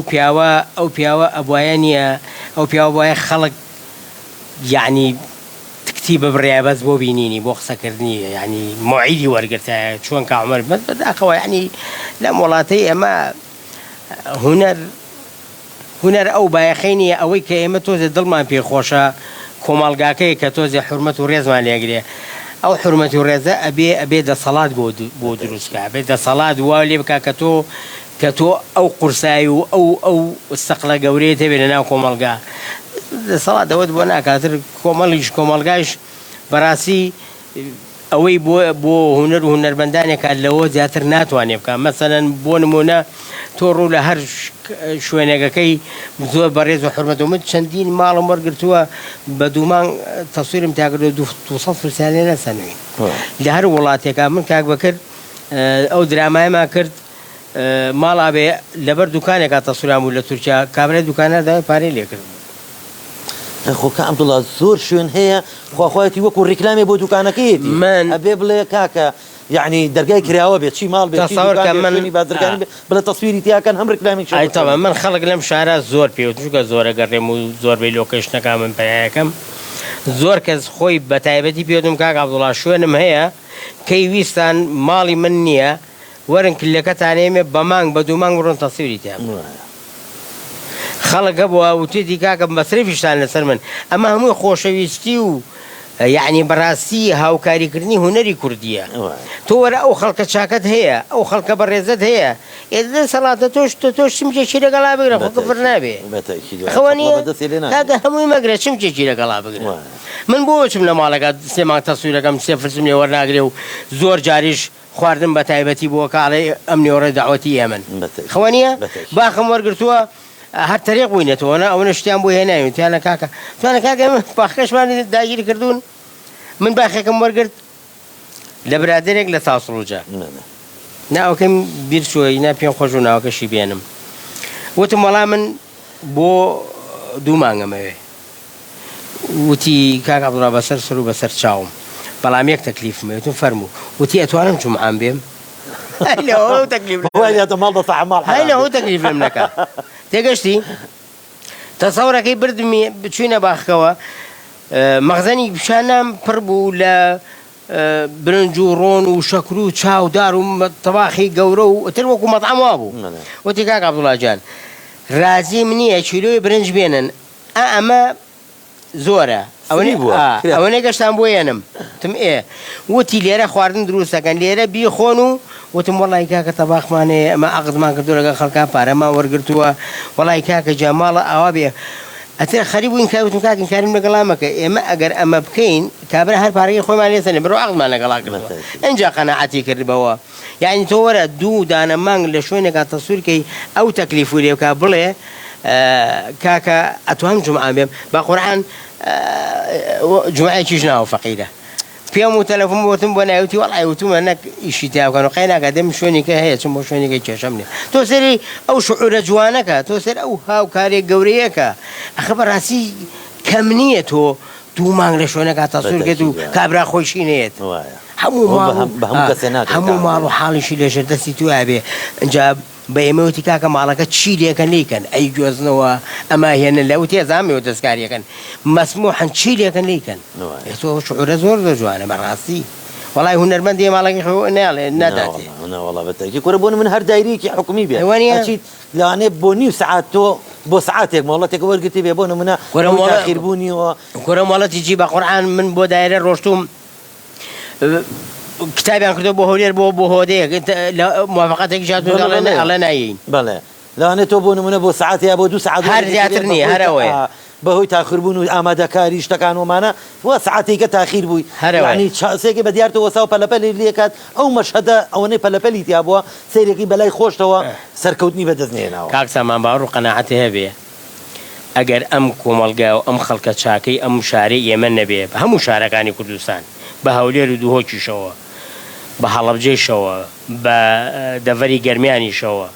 پیاوە ئەبوایە نییە ئەو پیاوە وایە خەڵک یعنی تکتی ببڕێ بەس بۆ بینینی بۆ قسەکردنی یعنی موعیدی وەرگرتایە چۆن کە عومەر بەس بەداخەوە یعنی لەم وڵاتەی ئەمە هونەر ئەو بایەخەی نیە ئەوەی کە ئێمە تۆزێ دڵمان پێخۆشە کۆمەڵگاکەی کە تۆزێ حورمەت و ڕێزمان لێگرێ ئەو حورمەتی و ڕێزە ئەبێ دەسەڵات بۆ دروستکە ئەبێ دەسەڵات وا لێ بکە کە تۆ ئەو قورسایی و ئەو سەقلە گەورەیە هەبێت لە ناو کۆمەڵگا دەسەڵات دەوت بۆ ناکاتر کۆمەڵگاش بەڕاستی ئەوەی بۆ هونەر و هونەربەندانێکە لەوە زیاتر ناتوانێ بکە مەسەلەن بۆ نمونە تۆ ڕوو لە هەر شوێنێکەکەی زۆر بەڕێز و حورمەت و من چەندین ماڵم وەرگرتووە بە دوومان تەسویرم تاکردو 200 فرسیانێ نەسەنوین لە هەر وڵاتێکە من کاک بەکرد ئەو درامایەمان کرد ماڵا بێ لەبەر دوکانێکا تەسوورام بوو لە تورکیا کابرای دوکانە داوای پارەی لێکرد خۆکە عەبدوڵڵا زۆر شوێن هەیە خواخوایەتی وەکو ڕیکلامێ بۆ دوکانەکەیەتی من ئەبێ بڵێ کاکە یعنی دەرگای کراوە بێت چی ماڵ بێت بازرگانی بڵێ تەسویری تیاکەن هەم ڕیکلامی ئایتەوە من خەڵک لەم شارە زۆر پێوت چونکە زۆرە گەڕێم و زۆربەی لۆکەیشنەکە من پێیەکەم زۆر کەس خۆی بە تایبەتی پێوتم کاک عەبدوڵڵا شوێنم هەیە کەی ویستان ماڵی من نییە وەرن کلەکەتانێمێ بە مانگ بە دوو مانگ بڕۆن تەسویری تیا خەڵکە بووە وتێتی کاکە مەسرفیشتان لەسەر من ئەمە هەمووی خۆشەویستی و یعنی بەڕاستی هاوکاریکردنی هونەری کوردیە تۆ وەرە ئەو خەڵکە چاکت هەیە ئەو خەڵکە بەڕێزت هەیە ئێدە سەڵاتە تۆ چمکێکی لەگەڵا بگرە خۆ کفر نابێ خەوەنیە کاکە هەمووی مەگرە چمکێکی لەگەڵا بگرە من بۆ چم لە ماڵەکە سێ مانگ تەسویرەکەم سێ فرسم لێ وەرناگرێ و زۆر جاریش خواردن بە تایبەتی بۆ کاڵێ ئەم نێوەڕێ داوەتی ئێمن خەوەنیە باخم وەرگرتووە هەر تەریق بووینێتەوە ئەوە شتیان بۆ هێناوین تیانە کاکە توانە کاکە باخەشمان داگیری کردوون من باخێکم وەرگرت لە برادێک لە تاسڵوجە ناوەکەم بیرچۆی نا پێم خۆش و ناوەکەشی بێنم وتم وەڵام من بۆ 2 مانگەمەوێ وتی کاک عەبدوڵڵا بەسەر سەر و بەسەر چاوم بەڵام یەک تەکلیفمە وتم فەرموو وتی ئەتوانم جومعام بێم هەیلەوە تەکلیف لێم نەکا تێگەشتی تەسەوڕەکەی بردمی بچوینە باخەوە مەخزەنی پیشانام پڕ بوو لە برنج و ڕۆن و شەکر و چاودار و تەباخی گەورە و تر وەکو مەطعەم وا بوو وتی کاک عەبدوڵڵا جان رازیم نییە کیلۆی برنج بێنن ئەمە زۆرە ئەوەنەی گەشتان بۆ ێنم وتم وتی لێرە خواردن دروستەکەن لێرە بیخۆن و وتم وەڵی کاکە تەباخمانەیە ئەمە عەقدمان کردو لەگەڵ خەڵکان پارەمان وەرگرتووە وەڵی کاکە جاماڵە ئاوا بێ ئەتر خەریب بووین کاوتم کاکن کاریم لەگەڵامەکە ئێمە ئەگەر ئەمە بکەین کابرا هەر پارەی خۆمان لێسەنێ بڕۆ عەقدمان لەگەڵا کردووە ئەنجا قەناعەتی کردبەوە یعنی تۆ وەرە 2 دانە مانگ لە شوێنێکا تەسوورکەی ئەو تەکلیف و لێ بکا بڵێ کاکە ئەتوانم جومعام بێم با قورعان جومعەیەکیش ناوە فەقیرە پێم و تەلەفۆن وتم بۆ ناوتی وەڵی وتمە نەک ئیشی تیاکەن و قەیناکە دەم شوێنێکە هەیە چم بۆ شوێنێکی کێشەم لێ تۆ سەری ئەو شعورە جوانەکە تۆ سەر ئەو هاوکارێک گەورەیەکە ئەخە بەڕاستی کەم نییە تۆ 2 مانگ لە شوێنەکە تەسوورکێت و کابرا خۆشی نێت هەموو ماڵ و حاڵیشی لێژێر دەستی توە بێ ئەنجا بە ئێمەوتی کاکە ماڵەکە چی لێکەن لیکەن ئەی گوێزنەوە ئەما هێنە لەو تێزانمەوە دەستکاریەکەن مەسموحن چی لێکەن لیکەن تۆ شعورە زۆر جوانە بەڕاستی وەڵای هونەرمەندی ماڵەکەی خۆ ناڵێ ناداتێ وەڵا بەتەکی کورە بۆن من هەر دایرێکی حکومی بێ لەوانێ بۆ نیو سعات تۆ بۆ سعاتێک مۆڵەتێک وەرگرتی بێ بۆ نمونە تاخیربوونیەوە کورە مۆڵەتی جی بە قورعان من بۆ دایرە ڕۆشتوم کتابیان کردو بۆ هەولێر بۆ هۆدەیەک موافقەتێکی جاتڵە نایین بەڵێ لەوانێت تۆ بۆ نمونە بۆ سعاتەیە بۆ 2 سعات هەر زیاتر نییە هەرەوەیە بەهۆی تاخیربوون و ئامادەکاری شتەکان ومانە وە سعاتێکە تاخیر بووی هەرەوەی چاسێکی بە دیارتەوە وەسا و پەلەپەلی لێکات ئەو مەشهەدە ئەوەنەی پەلەپەلی تیا بووە سەیرێکی بەلای خۆشتەوە سەرکەوتنی بەدەستنێناوە کاک سامان باوەڕ و قەناعەتی هەبێ ئەگەر ئەم کۆمەڵگا و ئەم خەڵکە چاکەی ئەم شارەی ئێمە نەبێ بە هەموو شارەکانی کوردستان بە هەولێر و دووهۆکیشەوە بە هەڵەبجەیشەوە بە دەڤەری گەرمیانیشەوە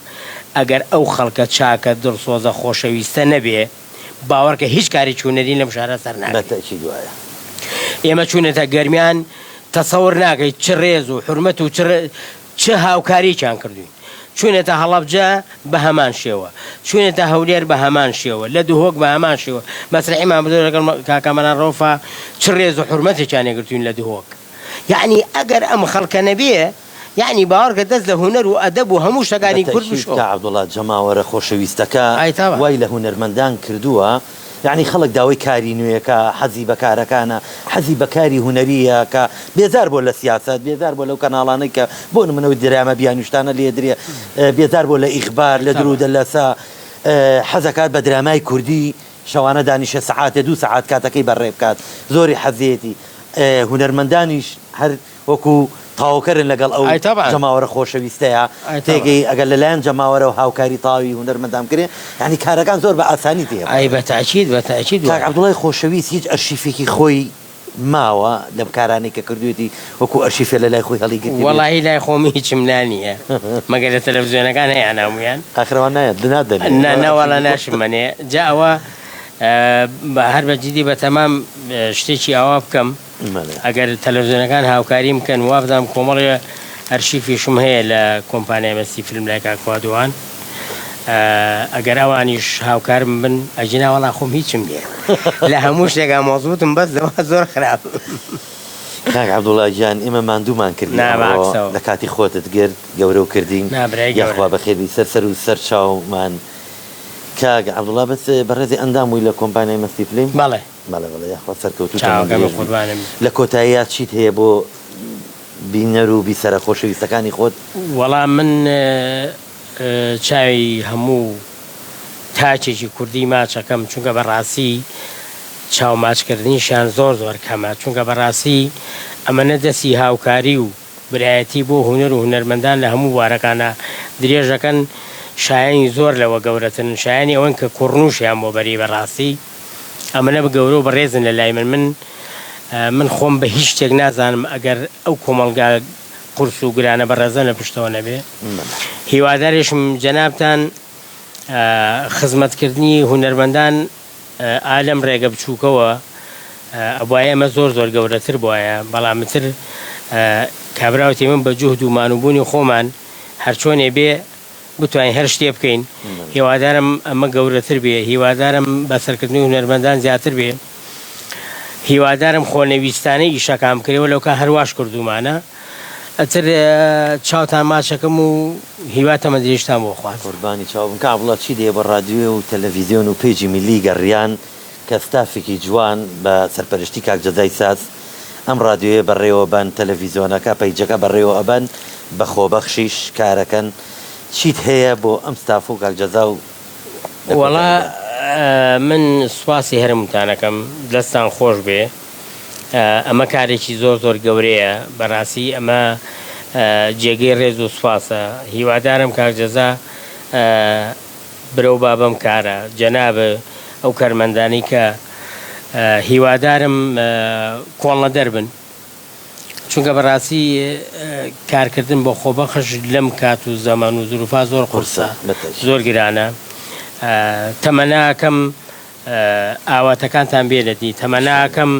ئەگەر ئەو خەڵکە چاکە دڵسۆزە خۆشەویستە نەبێ باوەڕکە هیچ کاری چوونەری لەم شارە سەر ناکەی دوایە ئێمە چوونەتە گەرمیان تەسەوڕ ناکەیت چ ڕێز و حرمەت و چ هاوکارییان کردوین چوونێتە هەڵەبجە بە هەمان شێوە چوونێتە هەولێر بە هەمان شێوە لە دووهۆک بە هەمان شێوە مەسرحیمان بدۆ لەگەڵ کاکەمەنان ڕۆفا چ ڕێز و حرمەتێکیان نەگرتوین لە دووهۆک یعنی ئەگەر ئەم خەڵکە نەبێ یعنی باوەڕکە دەست لە هوەر و ئەدەب و هەموو شتەکانی کورد بشۆ عەبدوڵڵا جەماوەرە خۆشەویستەکە وای لە هونەرمەندان کردووە یعنی خەڵک داوای کاری نوێیەکە حەزی بە کارەکانە حەزی بە کاری هونەریە کە بێزار بۆ لە سیاست بێزار بۆ لەو کەناڵانەی کە بۆ نمونەوەی درامە بیانوشتانە لێ درێ بێزار بۆ لە ئیخبار لە درودە لەسا حەزەکات بە درامای کوردی شەوانە دانیشە سەعاتێ 2 سەعات کاتەکەی بەڕێ بکات زۆری حەزێتی هونەرمەندانیش هەر وەکو تاوکەرن لەگەڵ ئەو جەماوەرە خۆشەویستەیە تێگەی ئەگەر لەلایەن جەماوەرە و هاوکاری تاوی هونەرمەندام کرێ یعنی کارەکان زۆر بە ئاسانی تێ بەتاکید کاک عەبدوڵڵای خۆشەویست هیچ ئەرشیفێکی خۆی ماوە لەم کارانەی کە کردوێتی وەکو ئەرشیفێ لە لای خۆی هەڵیگرتی وەڵاهی لای خۆمی هیچم نانیە مەگەر لە تەلەڤیزیۆنەکان هەیە نامویان ئاخرەوە نایەت نەوەڵە ناشمەنێ جا ئەوە بە هەر بەجددی بە تەمام شتێکی ئاوا بکەم ئەگەر تەلەڤیزیۆنەکان هاوکاری بکەن وا بدەم کۆمەڵی ئەرشیفیشم هەیە لە کۆمپانیای مەستی فیلم لای کاکوادوان ئەگەر ئەوانیش هاوکارم بن ئەجینا وەڵا خۆم هیچم نییە لە هەموو شتێکا مۆزبوتم بەس لەوە زۆر خراپ کاک عەبدوڵڵا گیان ئێمە ماندوومان کردین لە کاتی خۆتت گرت گەورە و کردین یاخوا بەخێری سەر و سەر چاومان کاک عەبدوڵڵا بەس بەڕێزی ئەندام بووی لە کۆمپانیای مەستی فیلم بەڵێ یاخوا سەرکەوتوو لە کۆتاییات چیت هەیە بۆ بینەر و بیسەرە خۆشەویستەکانی خۆت وەڵام من چاوی هەموو تاچێکی کوردی ماچەکەم چونکە بەڕاستی چاو ماچکردنیشان زۆر کەمە چونکە بەڕاستی ئەمەنە دەستی هاوکاری و برایەتی بۆ هونەر و هونەرمەندان لە هەموو وارەکانە درێژەکەن شایانی زۆر لەوە گەورەتن شایانی ئەوەن کە کوڕنووشیان بۆ بەری بەڕاستی ئەمەنە بە گەورە و بەڕێزن لە لای من من خۆم بە هیچ شتێک نازانم ئەگەر ئەو کۆمەڵگا قورس و گرانە بەڕێزە لە پشتەوە نەبێ. هیوادارێشم جەنابتان خزمەتکردنی هونەرمەندان ئالەم ڕێگە بچووکەوە ئەوایە ئەمە زۆر زۆر گەورەتر بواە، بەڵامتر کابراوتی من بە جوهد و مانوبوونی خۆمان هەرچۆنێ بێ بتوانین هەر شتێ بکەین. هیوادارم ئەمە گەورەتر بێ، هیوادارم بەسەرکردنی هونەرمەندان زیاتر بێ، هیوادارم خۆنەویستانەی ئیشەکان بکرێەوە لەو کا هەرواش کردومانە. ئەتر چاوتان ماچەکەم و هیواتەمە درێژتان بۆ خوارد. قوربانی چاوم کا بڵات چی دێ بە رادیۆ و تەلەڤیزیۆن و پێیجی میلی گەڕیان کە ستافێکی جوان بە سەرپەرشتی کاک جەزای ساز ئەم رادیۆیە بەڕێوە بن، تەلەڤیزیۆنەکە پەیجەکە بەڕێوە ئەبەن بە خۆبەخشیش کارەکەن. چیت هەیە بۆ ئەم ستاف و کاک جەزا و وەڵا من سوپاسی هەرمونتانەکەم، دەستان خۆش بێ. ئەمە کارێکی زۆر زۆر گەورەیە، بەڕاستی ئەمە جێگەی ڕێز و سوپاسە. هیوادارم کاک جەزا برەو بابەم کارە جەنابە ئەو کارمەندانی کە هیوادارم کۆڵە دەربن، چونکە بەڕاستی کارکردن بۆ خۆبەخش لەم کات و زەمان و زروفا زۆر قورسە، زۆر گرانە. تەمەناکەم ئاواتەکانتان بێنێتی، تەمەناکەم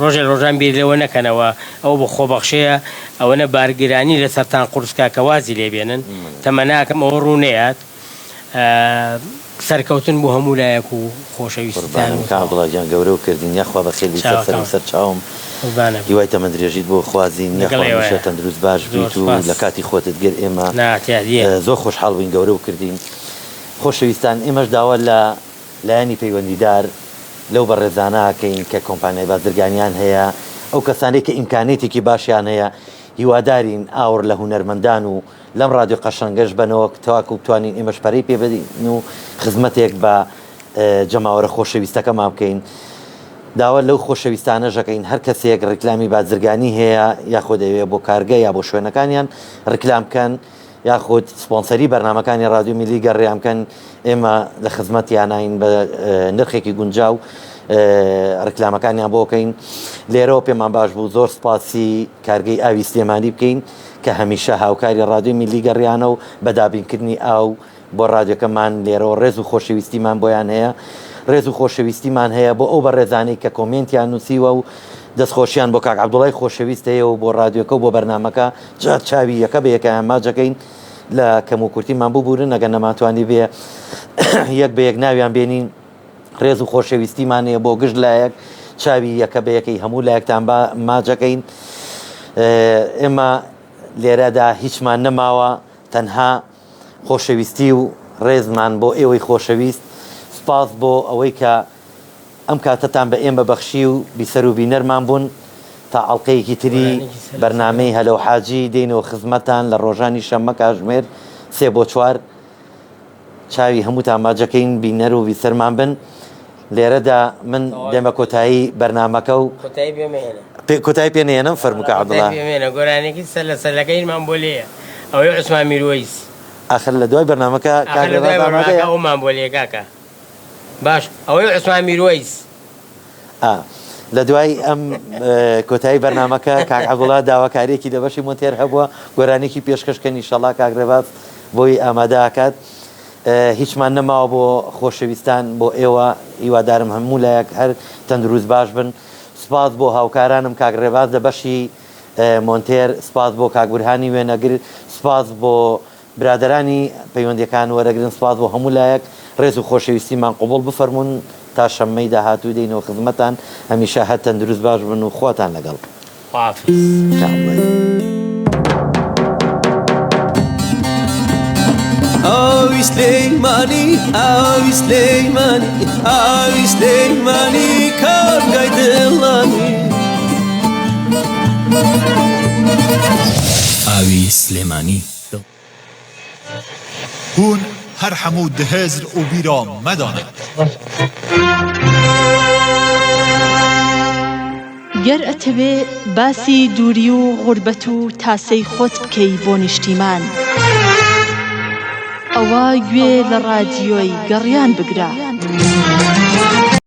ڕۆژێ ڕۆژان بیر لەوە نەکەنەوە ئەو بە خۆبەخشەیە ئەوەنە بارگرانی لە سەرتان قورسکا کە وازی لێبێنن. تەمەناکەم ئەوە ڕوونەیەات سەرکەوتن بۆ هەموو لایەک و خۆشەویستان. کابڵاجان گەورە و کردین یاخوا بە خێلی سەر چاوم هیوای تەمە درێژیت بۆ خوازین نەخواشە تەندروست باش بیت و لە کاتی خۆتت گەر ئێمە زۆر خۆشحاڵ بووین گەورە و کردین. خۆشەویستان ئێمەش داوە لە لایەنی پەیوەندیدار لەو بەڕێزانەکەین کە کۆمپانیای بازرگانیان هەیە، ئەو کەسانەی کە ئیمکانێتێکی باشیان هەیە، هیوادارین ئاور لە هونەرمەندان و لەم رادیۆ قەشەنگەش بنەوە تاواکو بتوانین ئێمەش پەرەی پێ بدەین و خزمەتێک بە جەماوەرە خۆشەویستەکەمان بکەین. داوە لەو خۆشەویستانە ژەکەین هەر کەسێک ڕکلامی بازرگانی هەیە یاخۆ دەوێت بۆ کارگە یا بۆ شوێنەکانیان ڕکلام بکەن یاخود سپۆنسەری بەرنامەکانی رادیۆ میلی گەڕیان بکەن، ئێمە لە خزمەتیانین بە نرخێکی گونجاو ڕکلامەکانیان بۆ بکەین. لێرەوە پێمان باش بوو زۆر سپاسی کارگەی ئاوی سلێمانی بکەین کە هەمیشە هاوکاری رادیۆ میلی گەڕیانە و بەدابینکردنی ئاو بۆ رادیۆکەمان لێرەوە ڕێز و خۆشەویستیمان بۆیان هەیە، ڕێز و خۆشەویستیمان هەیە بۆ ئەو بەڕێزانەی کە کۆمنتیان نووسیوە و دەستخۆشیان بۆ کاک عەبدوڵڵای خۆشەویست هەیە و بۆ رادیۆکە و بۆ بەرنامەکە جات چاوی یەکە بە یەکەیان ماجەکەین لە کەم و کورتیمان ببورن ئەگەر نەماتوانی بێ یەک بە یەک ناویان بێنین. ڕێز و خۆشەویستیمان هەیە بۆ گشت لایەک چاوی یەکە بە یەکەی هەموو لایەکتان ماجەکەین. ئێمە لێرەدا هیچمان نەماوە، تەنها خۆشەویستی و ڕێزمان بۆ ئێوەی خۆشەویست. سپاس بۆ ئەوەی کە ئەم کاتتان بە ئێمە بەخشی و بیسەر و بینەرمان بوون. تا ئەڵلقەیەکی تری بەرنامەی هەلەو حاجی دێنەوە خزمەتان لە ڕۆژانی شەممە کاتژمێر 3 بۆ 4 چاوی هەمووتان ماجەکەین بینەر و بیسەرمان بن. لێرەدا من دێمە کۆتایی بەرنامەکە و کۆتایی پێنێنم فەرمووکە عەبدوڵڵا گۆرانێکی سەر لە سەرلەکەیمان بۆ لێیە ئەوەی عوسمان میروەیس ئاخر لە دوای بەرنامەکە ئەومان بۆ لێ کاکە باش ئەوەی عوسمان میروەیس لە دوای ئەم کۆتایی بەرنامەکە کاک عەبدوڵڵا داواکاریەکی لە بەشی مۆنتێر هەبووە گۆرانێکی پێشکەشکەنی ئینشەڵڵا کاک ڕێباز بۆی ئامادەکات. هیچمان نەماوە بۆ خۆشەویستان بۆ ئێوە هیوادارم هەموو لایەک هەر تەندروست باش بن. سپاس بۆ هاوکارانم کاک ڕێباز لە بەشی مۆنتێر، سپاس بۆ کاک بورهانی وێنەگر، سپاس بۆ برادرانی پەیوەندیەکان وەرەگرن، سپاس بۆ هەموو لایەک. ڕێز و خۆشەویستیمان قوبوڵ بفەرمونون تا شەممەی داهاتوو دێنەوە خزمەتان هەمیشە هەر تەندروست باش بن و خۆتان لەگەڵ. ئاوی سلەیمانی ئاوی سلەیمانی ئاوی سلەیمانی کارگای دڵانی ئاوی سلێمانی هون هەر هەموو دهێزر و بیرۆ مەدانە گەر ئەتەوێ باسی دووری و غوربەت و تاسەی خۆت بکەی بۆ نیشتیمان ئەوە گوێ لە ڕادیۆی گەڕیان بگرە